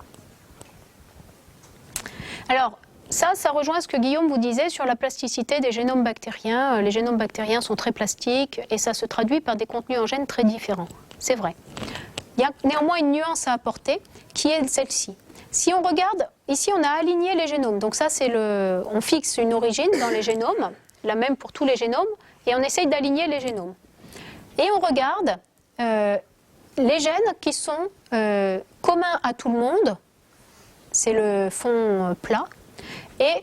Alors, ça rejoint ce que Guillaume vous disait sur la plasticité des génomes bactériens. Les génomes bactériens sont très plastiques et ça se traduit par des contenus en gènes très différents. C'est vrai. Il y a néanmoins une nuance à apporter qui est celle-ci. Si on regarde, ici on a aligné les génomes. Donc ça, on fixe une origine dans les génomes, la même pour tous les génomes, et on essaye d'aligner les génomes. Et on regarde les gènes qui sont communs à tout le monde, c'est le fond plat, et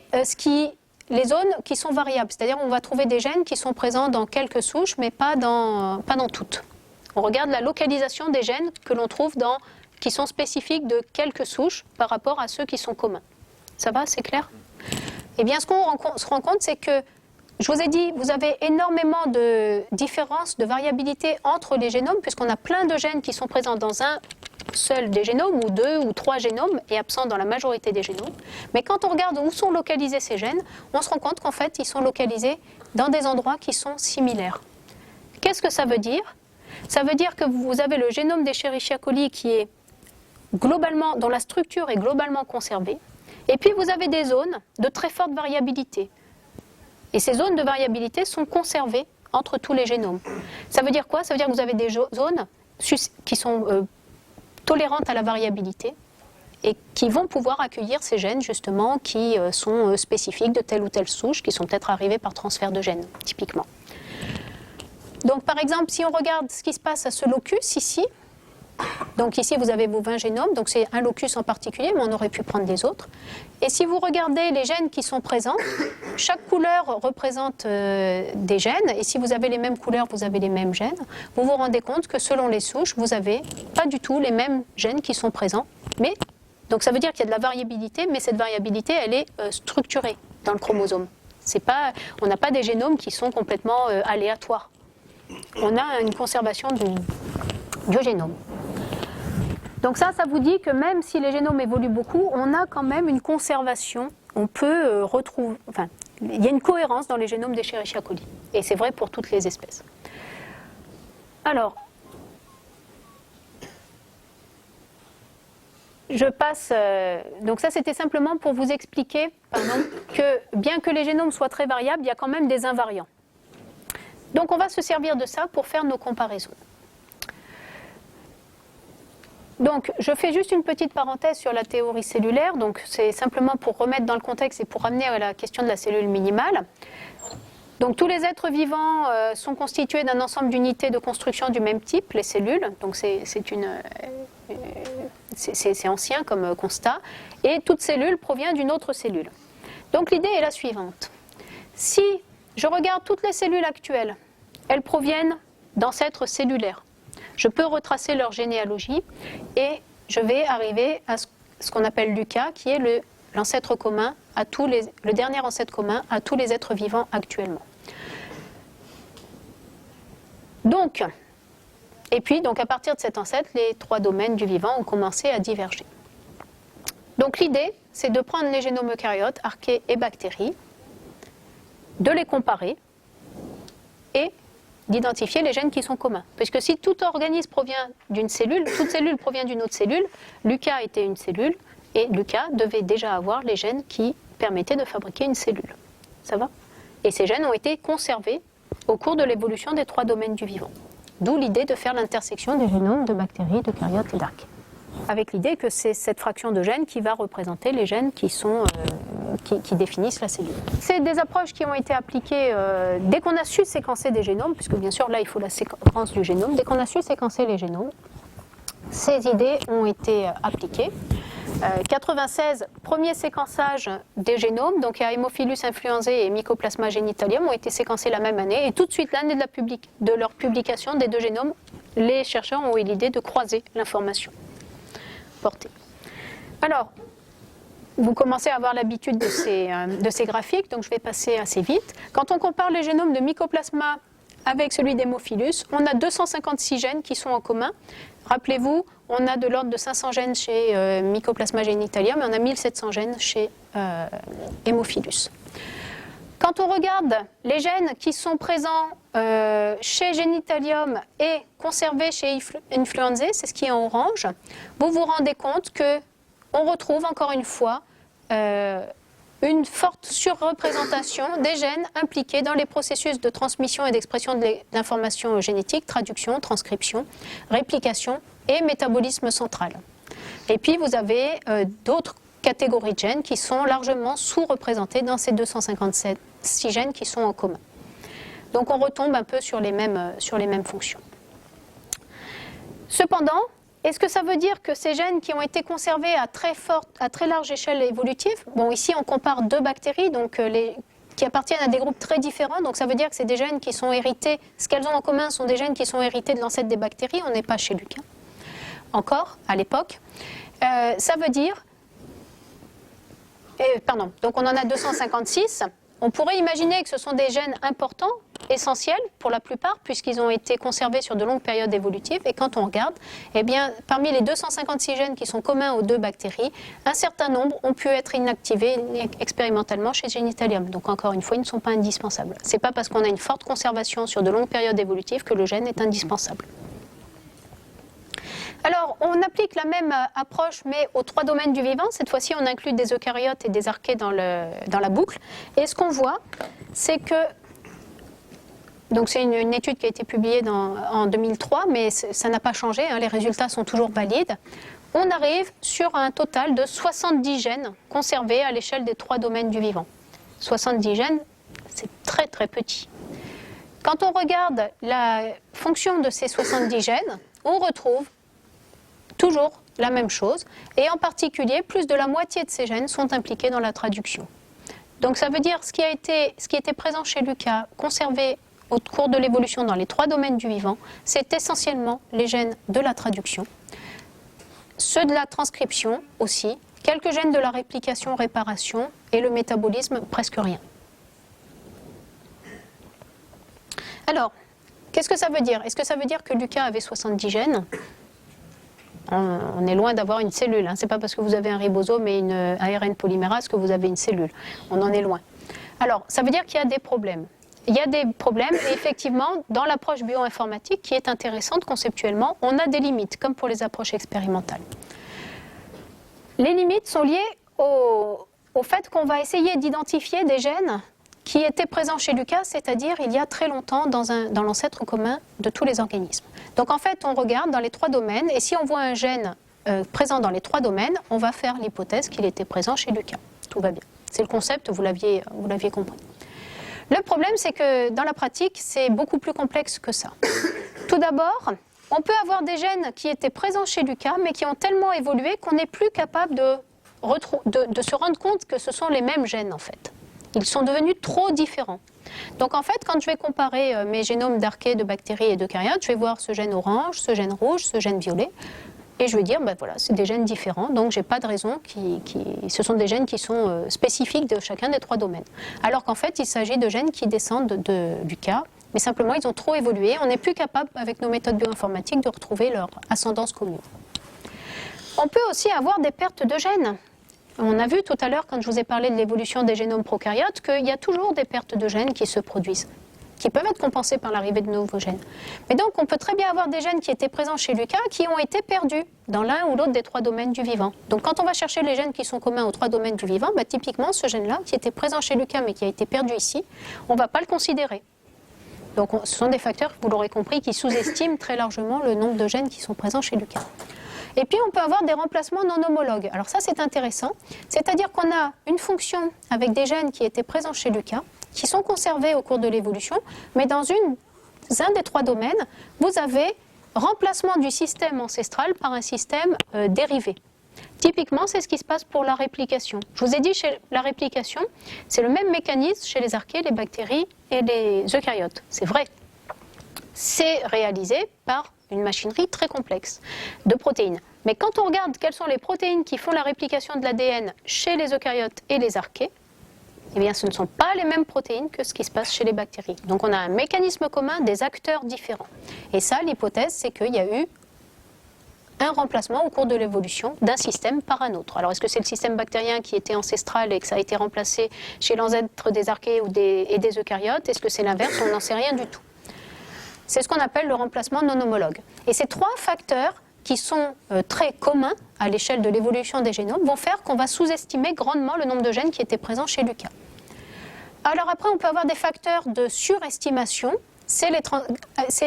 les zones qui sont variables, c'est-à-dire on va trouver des gènes qui sont présents dans quelques souches, mais pas dans toutes. On regarde la localisation des gènes que l'on trouve qui sont spécifiques de quelques souches par rapport à ceux qui sont communs. Ça va, c'est clair? Eh bien, ce qu'on se rend compte, c'est que je vous ai dit, vous avez énormément de différences, de variabilité entre les génomes, puisqu'on a plein de gènes qui sont présents dans un seul des génomes, ou 2 ou 3 génomes, et absents dans la majorité des génomes. Mais quand on regarde où sont localisés ces gènes, on se rend compte qu'en fait, ils sont localisés dans des endroits qui sont similaires. Qu'est-ce que ça veut dire? Ça veut dire que vous avez le génome d'Escherichia coli qui est globalement, dont la structure est globalement conservée, et puis vous avez des zones de très forte variabilité. Et ces zones de variabilité sont conservées entre tous les génomes. Ça veut dire quoi? Ça veut dire que vous avez des zones qui sont tolérantes à la variabilité et qui vont pouvoir accueillir ces gènes justement qui sont spécifiques de telle ou telle souche, qui sont peut-être arrivés par transfert de gènes, typiquement. Donc par exemple, si on regarde ce qui se passe à ce locus ici, donc ici vous avez vos 20 génomes, donc c'est un locus en particulier, mais on aurait pu prendre des autres. Et si vous regardez les gènes qui sont présents, chaque couleur représente des gènes, et si vous avez les mêmes couleurs, vous avez les mêmes gènes. Vous vous rendez compte que selon les souches, vous n'avez pas du tout les mêmes gènes qui sont présents. Mais, donc ça veut dire qu'il y a de la variabilité, mais cette variabilité, elle est structurée dans le chromosome. On n'a pas des génomes qui sont complètement aléatoires. On a une conservation du génome. Donc ça vous dit que même si les génomes évoluent beaucoup, on a quand même une conservation. On peut retrouver... Enfin, il y a une cohérence dans les génomes d'Escherichia coli. Et c'est vrai pour toutes les espèces. Alors, je passe... donc ça, c'était simplement pour vous expliquer, que bien que les génomes soient très variables, il y a quand même des invariants. Donc on va se servir de ça pour faire nos comparaisons. Donc, je fais juste une petite parenthèse sur la théorie cellulaire. Donc, c'est simplement pour remettre dans le contexte et pour ramener à la question de la cellule minimale. Donc, tous les êtres vivants sont constitués d'un ensemble d'unités de construction du même type, les cellules. Donc, c'est ancien comme constat. Et toute cellule provient d'une autre cellule. Donc, l'idée est la suivante. Si je regarde toutes les cellules actuelles, elles proviennent d'ancêtres cellulaires. Je peux retracer leur généalogie et je vais arriver à ce qu'on appelle Lucas, qui est l'ancêtre commun le dernier ancêtre commun à tous les êtres vivants actuellement. Donc, et puis, à partir de cet ancêtre, les 3 domaines du vivant ont commencé à diverger. Donc l'idée, c'est de prendre les génomes eucaryotes, archées et bactéries, de les comparer et d'identifier les gènes qui sont communs. Puisque si tout organisme provient d'une cellule, toute cellule provient d'une autre cellule, Lucas était une cellule, et Lucas devait déjà avoir les gènes qui permettaient de fabriquer une cellule. Ça va? Et ces gènes ont été conservés au cours de l'évolution des 3 domaines du vivant. D'où l'idée de faire l'intersection des génomes de bactéries, d'eucaryotes et d'archées. Avec l'idée que c'est cette fraction de gènes qui va représenter les gènes qui définissent la cellule. C'est des approches qui ont été appliquées dès qu'on a su séquencer des génomes, puisque bien sûr là il faut la séquence du génome. Dès qu'on a su séquencer les génomes, ces idées ont été appliquées. 96, premier séquençage des génomes, donc Haemophilus influenzae et Mycoplasma genitalium ont été séquencés la même année, et tout de suite l'année de leur publication des 2 génomes, les chercheurs ont eu l'idée de croiser l'information portée. Alors, vous commencez à avoir l'habitude de ces graphiques, donc je vais passer assez vite. Quand on compare les génomes de Mycoplasma avec celui d'Haemophilus, on a 256 gènes qui sont en commun. Rappelez-vous, on a de l'ordre de 500 gènes chez Mycoplasma genitalium et on a 1700 gènes chez Haemophilus. Quand on regarde les gènes qui sont présents chez Genitalium et conservés chez Influenzae, c'est ce qui est en orange, vous vous rendez compte qu'on retrouve encore une fois une forte surreprésentation des gènes impliqués dans les processus de transmission et d'expression d'informations génétiques, traduction, transcription, réplication et métabolisme central. Et puis vous avez d'autres catégories de gènes qui sont largement sous-représentés dans ces 256 gènes qui sont en commun. Donc on retombe un peu sur les mêmes fonctions. Cependant, est-ce que ça veut dire que ces gènes qui ont été conservés à très large échelle évolutive, bon ici on compare 2 bactéries donc qui appartiennent à des groupes très différents, donc ça veut dire que c'est des gènes qui sont hérités, ce qu'elles ont en commun sont des gènes qui sont hérités de l'ancêtre des bactéries, on n'est pas chez Lucas, encore à l'époque. Ça veut dire, donc on en a 256, On pourrait imaginer que ce sont des gènes importants, essentiels pour la plupart, puisqu'ils ont été conservés sur de longues périodes évolutives. Et quand on regarde, eh bien, parmi les 256 gènes qui sont communs aux deux bactéries, un certain nombre ont pu être inactivés expérimentalement chez Genitalium. Donc encore une fois, ils ne sont pas indispensables. Ce n'est pas parce qu'on a une forte conservation sur de longues périodes évolutives que le gène est indispensable. Alors, on applique la même approche, mais aux 3 domaines du vivant. Cette fois-ci, on inclut des eucaryotes et des archées dans la boucle. Et ce qu'on voit, c'est que... Donc, c'est une étude qui a été publiée en 2003, mais ça n'a pas changé, hein, les résultats sont toujours valides. On arrive sur un total de 70 gènes conservés à l'échelle des 3 domaines du vivant. 70 gènes, c'est très très petit. Quand on regarde la fonction de ces 70 gènes, on retrouve toujours la même chose, et en particulier, plus de la moitié de ces gènes sont impliqués dans la traduction. Donc ça veut dire ce qui était présent chez Lucas, conservé au cours de l'évolution dans les 3 domaines du vivant, c'est essentiellement les gènes de la traduction, ceux de la transcription aussi, quelques gènes de la réplication-réparation, et le métabolisme, presque rien. Alors, qu'est-ce que ça veut dire? Est-ce que ça veut dire que Lucas avait 70 gènes? On est loin d'avoir une cellule. Hein. Ce n'est pas parce que vous avez un ribosome et une ARN polymérase que vous avez une cellule. On en est loin. Alors, ça veut dire qu'il y a des problèmes. Il y a des problèmes et effectivement, dans l'approche bioinformatique qui est intéressante conceptuellement, on a des limites, comme pour les approches expérimentales. Les limites sont liées au fait qu'on va essayer d'identifier des gènes qui étaient présents chez Lucas, c'est-à-dire il y a très longtemps dans l'ancêtre commun de tous les organismes. Donc en fait, on regarde dans les 3 domaines, et si on voit un gène présent dans les 3 domaines, on va faire l'hypothèse qu'il était présent chez Lucas. Tout va bien. C'est le concept, vous l'aviez compris. Le problème, c'est que dans la pratique, c'est beaucoup plus complexe que ça. Tout d'abord, on peut avoir des gènes qui étaient présents chez Lucas, mais qui ont tellement évolué qu'on n'est plus capable de se rendre compte que ce sont les mêmes gènes en fait. Ils sont devenus trop différents. Donc en fait, quand je vais comparer mes génomes d'archées, de bactéries et d'eucaryotes, je vais voir ce gène orange, ce gène rouge, ce gène violet, et je vais dire, ben voilà, c'est des gènes différents, donc j'ai pas de raison ce sont des gènes qui sont spécifiques de chacun des 3 domaines. Alors qu'en fait, il s'agit de gènes qui descendent du cas, mais simplement ils ont trop évolué, on n'est plus capable, avec nos méthodes bioinformatiques, de retrouver leur ascendance commune. On peut aussi avoir des pertes de gènes. On a vu tout à l'heure, quand je vous ai parlé de l'évolution des génomes prokaryotes, qu'il y a toujours des pertes de gènes qui se produisent, qui peuvent être compensées par l'arrivée de nouveaux gènes. Mais donc, on peut très bien avoir des gènes qui étaient présents chez Lucas, qui ont été perdus dans l'un ou l'autre des 3 domaines du vivant. Donc, quand on va chercher les gènes qui sont communs aux 3 domaines du vivant, bah, typiquement, ce gène-là, qui était présent chez Lucas, mais qui a été perdu ici, on ne va pas le considérer. Donc, ce sont des facteurs, vous l'aurez compris, qui sous-estiment très largement le nombre de gènes qui sont présents chez Lucas. Et puis, on peut avoir des remplacements non homologues. Alors ça, c'est intéressant. C'est-à-dire qu'on a une fonction avec des gènes qui étaient présents chez Lucas, qui sont conservés au cours de l'évolution, mais dans un des 3 domaines, vous avez remplacement du système ancestral par un système dérivé. Typiquement, c'est ce qui se passe pour la réplication. Je vous ai dit, chez la réplication, c'est le même mécanisme chez les archées, les bactéries et les eucaryotes. C'est vrai. C'est réalisé par une machinerie très complexe de protéines. Mais quand on regarde quelles sont les protéines qui font la réplication de l'ADN chez les eucaryotes et les archées, eh bien ce ne sont pas les mêmes protéines que ce qui se passe chez les bactéries. Donc on a un mécanisme commun, des acteurs différents. Et ça, l'hypothèse, c'est qu'il y a eu un remplacement au cours de l'évolution d'un système par un autre. Alors est-ce que c'est le système bactérien qui était ancestral et que ça a été remplacé chez l'ancêtre des archées et des eucaryotes? Est-ce que c'est l'inverse? On n'en sait rien du tout. C'est ce qu'on appelle le remplacement non homologue. Et ces 3 facteurs qui sont très communs à l'échelle de l'évolution des génomes vont faire qu'on va sous-estimer grandement le nombre de gènes qui étaient présents chez Lucas. Alors après, on peut avoir des facteurs de surestimation. C'est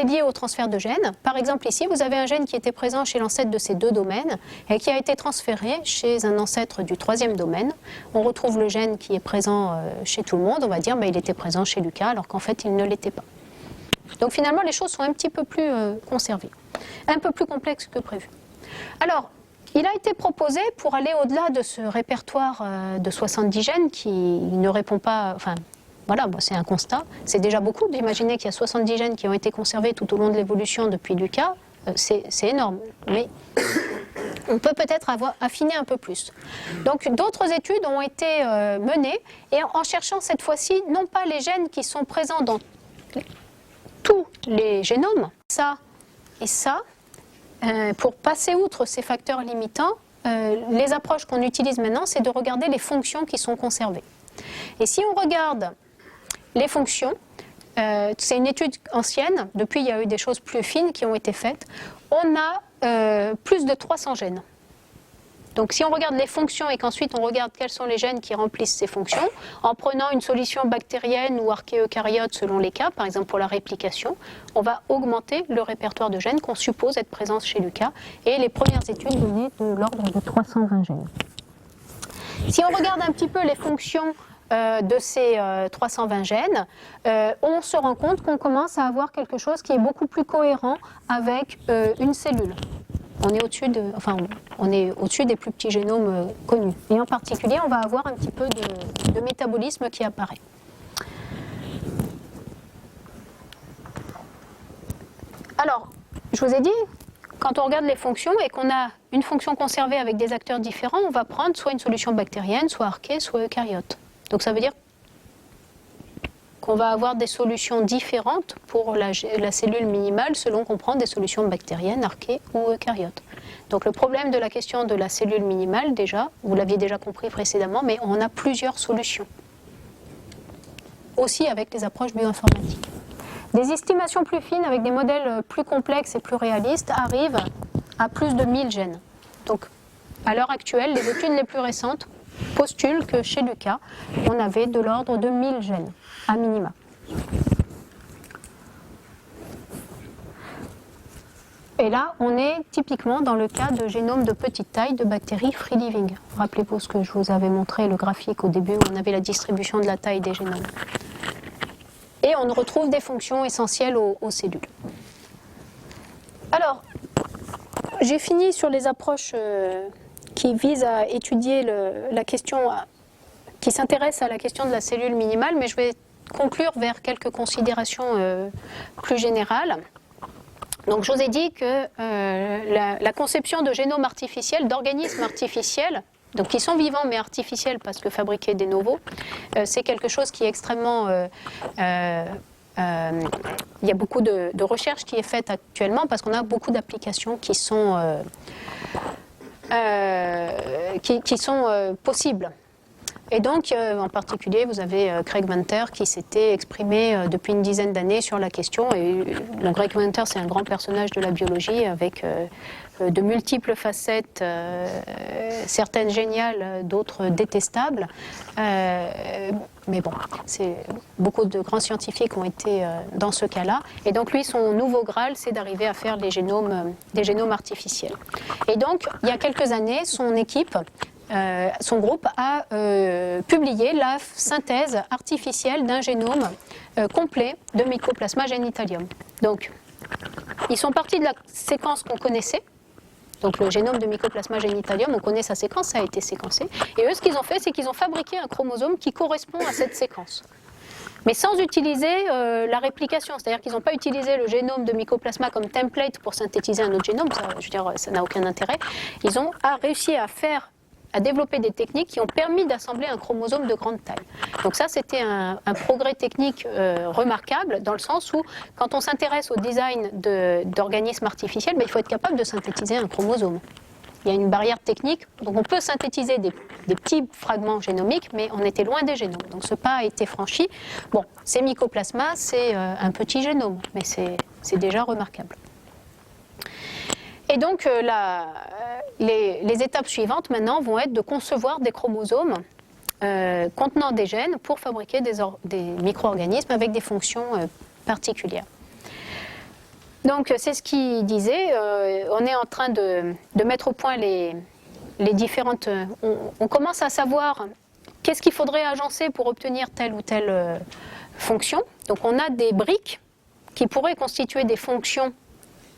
lié au transfert de gènes. Par exemple, ici, vous avez un gène qui était présent chez l'ancêtre de ces 2 domaines et qui a été transféré chez un ancêtre du 3e domaine. On retrouve le gène qui est présent chez tout le monde. On va dire qu'il était présent chez Lucas alors qu'en fait, il ne l'était pas. Donc finalement, les choses sont un petit peu plus conservées, un peu plus complexes que prévu. Alors, il a été proposé, pour aller au-delà de ce répertoire de 70 gènes qui ne répond pas... Enfin, voilà, bon, c'est un constat. C'est déjà beaucoup d'imaginer qu'il y a 70 gènes qui ont été conservés tout au long de l'évolution depuis Lucas. C'est énorme. Mais on peut peut-être affiner un peu plus. Donc d'autres études ont été menées et en cherchant cette fois-ci non pas les gènes qui sont présents dans tous les génomes, ça et ça, pour passer outre ces facteurs limitants, les approches qu'on utilise maintenant, c'est de regarder les fonctions qui sont conservées. Et si on regarde les fonctions, c'est une étude ancienne, depuis il y a eu des choses plus fines qui ont été faites, on a plus de 300 gènes. Donc si on regarde les fonctions et qu'ensuite on regarde quels sont les gènes qui remplissent ces fonctions, en prenant une solution bactérienne ou archéeucaryote selon les cas, par exemple pour la réplication, on va augmenter le répertoire de gènes qu'on suppose être présents chez Lucas, et les premières études donnaient de l'ordre de 320 gènes. Si on regarde un petit peu les fonctions de ces 320 gènes, on se rend compte qu'on commence à avoir quelque chose qui est beaucoup plus cohérent avec une cellule. On est au-dessus des plus petits génomes connus. Et en particulier, on va avoir un petit peu de métabolisme qui apparaît. Alors, je vous ai dit, quand on regarde les fonctions et qu'on a une fonction conservée avec des acteurs différents, on va prendre soit une solution bactérienne, soit archée, soit eucaryote. Donc ça veut dire qu'on va avoir des solutions différentes pour la cellule minimale selon qu'on prend des solutions bactériennes, archées ou eucaryotes. Donc le problème de la question de la cellule minimale, déjà, vous l'aviez déjà compris précédemment, mais on a plusieurs solutions. Aussi avec les approches bioinformatiques. Des estimations plus fines avec des modèles plus complexes et plus réalistes arrivent à plus de 1000 gènes. Donc à l'heure actuelle, les études les plus récentes postulent que chez Lucas, on avait de l'ordre de 1000 gènes, à minima. Et là, on est typiquement dans le cas de génomes de petite taille de bactéries free living. Rappelez-vous ce que je vous avais montré, le graphique au début, où on avait la distribution de la taille des génomes. Et on retrouve des fonctions essentielles aux cellules. Alors, j'ai fini sur les approches qui visent à étudier la question, qui s'intéresse à la question de la cellule minimale, mais je vais conclure vers quelques considérations plus générales. Donc je vous ai dit que la conception de génomes artificiels, d'organismes artificiels, donc qui sont vivants mais artificiels parce que fabriqués de novo, c'est quelque chose qui est extrêmement... il y a beaucoup de recherche qui est faite actuellement parce qu'on a beaucoup d'applications qui sont possibles. Et donc, en particulier, vous avez Craig Venter qui s'était exprimé depuis une dizaine d'années sur la question. Et donc, Craig Venter, c'est un grand personnage de la biologie avec de multiples facettes, certaines géniales, d'autres détestables. Mais bon, beaucoup de grands scientifiques ont été dans ce cas-là. Et donc, lui, son nouveau Graal, c'est d'arriver à faire des génomes artificiels. Et donc, il y a quelques années, son équipe... son groupe a publié la synthèse artificielle d'un génome complet de Mycoplasma genitalium. Donc, ils sont partis de la séquence qu'on connaissait. Donc, le génome de Mycoplasma genitalium, on connaît sa séquence, ça a été séquencé. Et eux, ce qu'ils ont fait, c'est qu'ils ont fabriqué un chromosome qui correspond à cette séquence. Mais sans utiliser la réplication, c'est-à-dire qu'ils n'ont pas utilisé le génome de Mycoplasma comme template pour synthétiser un autre génome, ça, je veux dire, ça n'a aucun intérêt. Ils ont réussi à développer des techniques qui ont permis d'assembler un chromosome de grande taille. Donc ça, c'était un progrès technique remarquable, dans le sens où, quand on s'intéresse au design d'organismes artificiels, il faut être capable de synthétiser un chromosome. Il y a une barrière technique, donc on peut synthétiser des petits fragments génomiques, mais on était loin des génomes. Donc ce pas a été franchi. Bon, c'est Mycoplasma, c'est un petit génome, mais c'est déjà remarquable. Et donc, les étapes suivantes, maintenant, vont être de concevoir des chromosomes contenant des gènes pour fabriquer des micro-organismes avec des fonctions particulières. Donc, c'est ce qu'il disait. On est en train de mettre au point les différentes... On commence à savoir qu'est-ce qu'il faudrait agencer pour obtenir telle ou telle fonction. Donc, on a des briques qui pourraient constituer des fonctions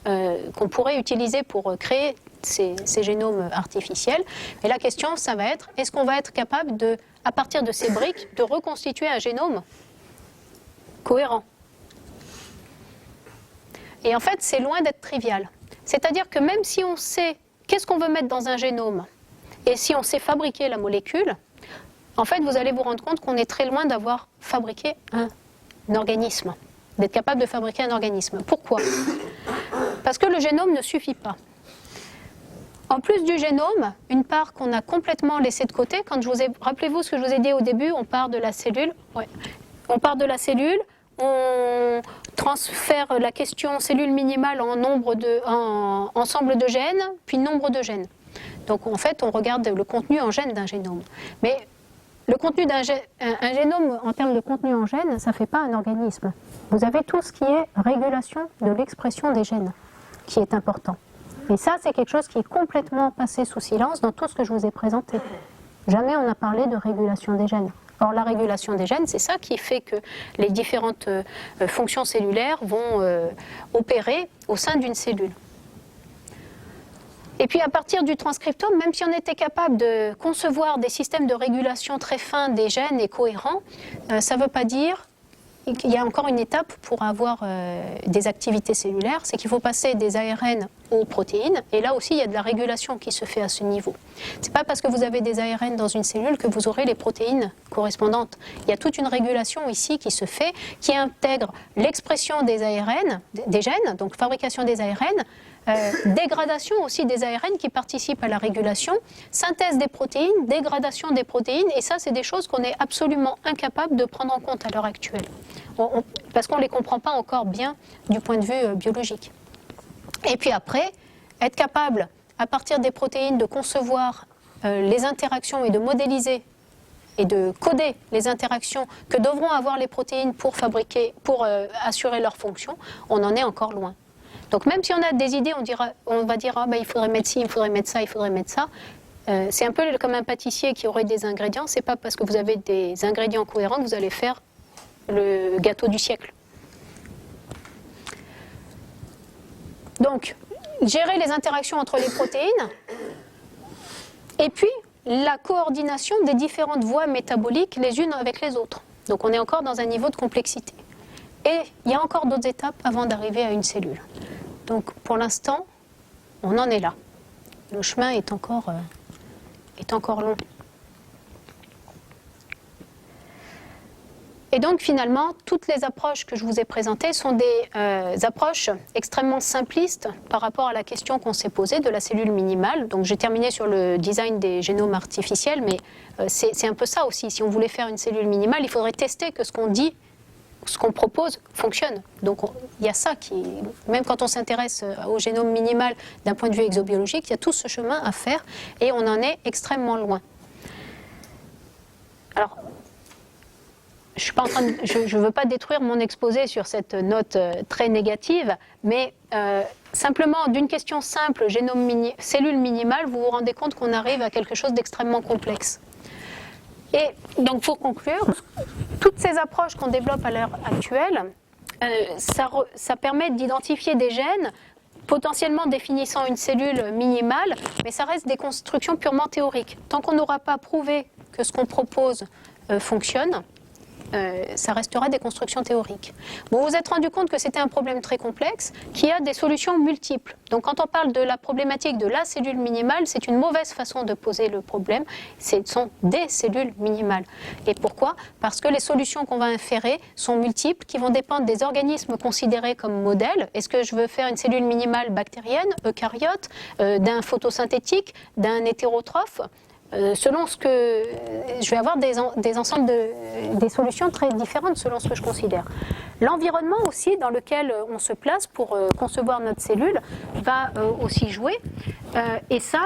qu'on pourrait utiliser pour créer ces génomes artificiels. Et la question, ça va être, est-ce qu'on va être capable à partir de ces briques, de reconstituer un génome cohérent? Et en fait, c'est loin d'être trivial. C'est-à-dire que même si on sait qu'est-ce qu'on veut mettre dans un génome? Et si on sait fabriquer la molécule, en fait, vous allez vous rendre compte qu'on est très loin d'avoir fabriqué un organisme, d'être capable de fabriquer un organisme. Pourquoi? Parce que le génome ne suffit pas. En plus du génome, une part qu'on a complètement laissée de côté, rappelez-vous ce que je vous ai dit au début, on part de la cellule, on part de la cellule, on transfère la question cellule minimale en ensemble de gènes, puis nombre de gènes. Donc en fait, on regarde le contenu en gènes d'un génome. Mais le contenu d'un génome, en termes de contenu en gènes, ça ne fait pas un organisme. Vous avez tout ce qui est régulation de l'expression des gènes, qui est important. Et ça, c'est quelque chose qui est complètement passé sous silence dans tout ce que je vous ai présenté. Jamais on n'a parlé de régulation des gènes. Or, la régulation des gènes, c'est ça qui fait que les différentes fonctions cellulaires vont opérer au sein d'une cellule. Et puis à partir du transcriptome, même si on était capable de concevoir des systèmes de régulation très fins des gènes et cohérents, ça ne veut pas dire qu'il y a encore une étape pour avoir des activités cellulaires, c'est qu'il faut passer des ARN aux protéines, et là aussi il y a de la régulation qui se fait à ce niveau. Ce n'est pas parce que vous avez des ARN dans une cellule que vous aurez les protéines correspondantes. Il y a toute une régulation ici qui se fait, qui intègre l'expression des ARN, des gènes, donc fabrication des ARN, dégradation aussi des ARN qui participent à la régulation, synthèse des protéines, dégradation des protéines, et ça c'est des choses qu'on est absolument incapable de prendre en compte à l'heure actuelle, parce qu'on ne les comprend pas encore bien du point de vue biologique. Et puis après, être capable, à partir des protéines, de concevoir les interactions et de modéliser et de coder les interactions que devront avoir les protéines pour assurer leur fonction, on en est encore loin. Donc même si on a des idées, on va dire il faudrait mettre ci, il faudrait mettre ça, il faudrait mettre ça. C'est un peu comme un pâtissier qui aurait des ingrédients. C'est pas parce que vous avez des ingrédients cohérents que vous allez faire le gâteau du siècle. Donc, gérer les interactions entre les protéines et puis la coordination des différentes voies métaboliques les unes avec les autres. Donc on est encore dans un niveau de complexité. Et il y a encore d'autres étapes avant d'arriver à une cellule. Donc pour l'instant, on en est là. Le chemin est encore long. Et donc finalement, toutes les approches que je vous ai présentées sont des approches extrêmement simplistes par rapport à la question qu'on s'est posée de la cellule minimale. Donc j'ai terminé sur le design des génomes artificiels, mais c'est un peu ça aussi. Si on voulait faire une cellule minimale, il faudrait tester que ce qu'on dit, ce qu'on propose fonctionne. Donc il y a ça qui, même quand on s'intéresse au génome minimal d'un point de vue exobiologique, il y a tout ce chemin à faire et on en est extrêmement loin. Alors, je ne veux pas détruire mon exposé sur cette note très négative, mais simplement d'une question simple, cellule minimale, vous vous rendez compte qu'on arrive à quelque chose d'extrêmement complexe. Et donc pour conclure, toutes ces approches qu'on développe à l'heure actuelle, ça permet d'identifier des gènes potentiellement définissant une cellule minimale, mais ça reste des constructions purement théoriques. Tant qu'on n'aura pas prouvé que ce qu'on propose fonctionne, ça restera des constructions théoriques. Bon, vous vous êtes rendu compte que c'était un problème très complexe, qui a des solutions multiples. Donc quand on parle de la problématique de la cellule minimale, c'est une mauvaise façon de poser le problème. Ce sont des cellules minimales. Et pourquoi? Parce que les solutions qu'on va inférer sont multiples, qui vont dépendre des organismes considérés comme modèles. Est-ce que je veux faire une cellule minimale bactérienne, eucaryote, d'un photosynthétique, d'un hétérotrophe? Selon ce que je vais avoir des ensembles des solutions très différentes selon ce que je considère. L'environnement aussi dans lequel on se place pour concevoir notre cellule va aussi jouer. Et ça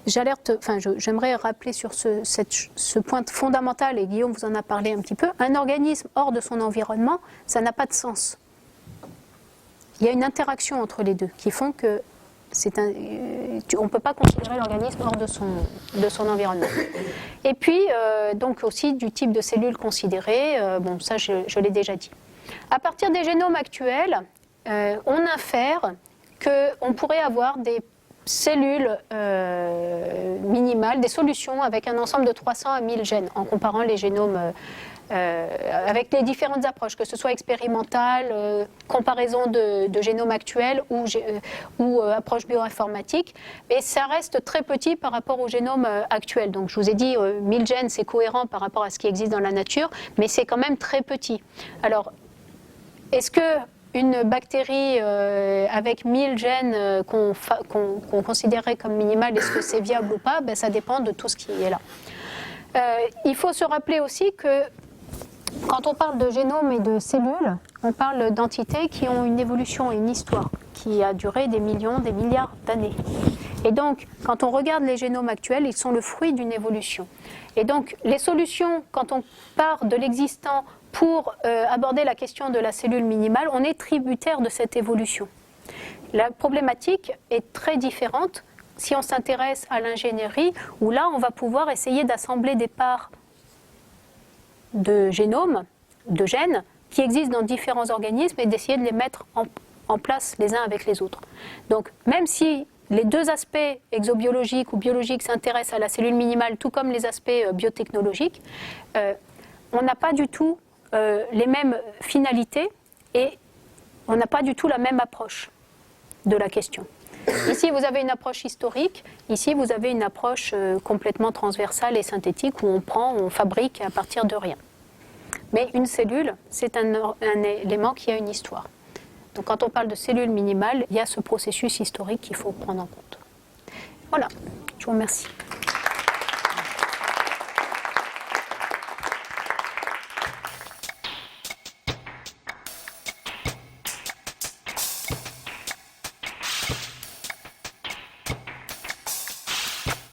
j'aimerais rappeler sur ce point fondamental, et Guillaume vous en a parlé un petit peu. Un organisme hors de son environnement, ça n'a pas de sens. Il y a une interaction entre les deux qui font que on ne peut pas considérer l'organisme hors de son environnement. Et puis, donc aussi du type de cellules considérées, bon ça je l'ai déjà dit. À partir des génomes actuels, on infère qu'on pourrait avoir des cellules minimales, des solutions avec un ensemble de 300 à 1000 gènes, en comparant les génomes avec les différentes approches, que ce soit expérimentale, comparaison de génomes actuels ou approche bioinformatique. Mais ça reste très petit par rapport au génome actuel. Donc je vous ai dit, 1000 gènes, c'est cohérent par rapport à ce qui existe dans la nature, mais c'est quand même très petit. Alors, est-ce que une bactérie avec 1000 gènes qu'on considérait comme minimale, est-ce que c'est viable ou pas? Ben, ça dépend de tout ce qui est là. Il faut se rappeler aussi que quand on parle de génome et de cellules, on parle d'entités qui ont une évolution et une histoire qui a duré des millions, des milliards d'années. Et donc, quand on regarde les génomes actuels, ils sont le fruit d'une évolution. Et donc, les solutions, quand on part de l'existant pour aborder la question de la cellule minimale, on est tributaire de cette évolution. La problématique est très différente si on s'intéresse à l'ingénierie, où là, on va pouvoir essayer d'assembler des parts de génomes, de gènes, qui existent dans différents organismes et d'essayer de les mettre en place les uns avec les autres. Donc, même si les deux aspects exobiologiques ou biologiques s'intéressent à la cellule minimale, tout comme les aspects biotechnologiques, on n'a pas du tout les mêmes finalités et on n'a pas du tout la même approche de la question. Ici, vous avez une approche historique. Ici, vous avez une approche complètement transversale et synthétique où on fabrique à partir de rien. Mais une cellule, c'est un élément qui a une histoire. Donc, quand on parle de cellule minimale, il y a ce processus historique qu'il faut prendre en compte. Voilà, je vous remercie.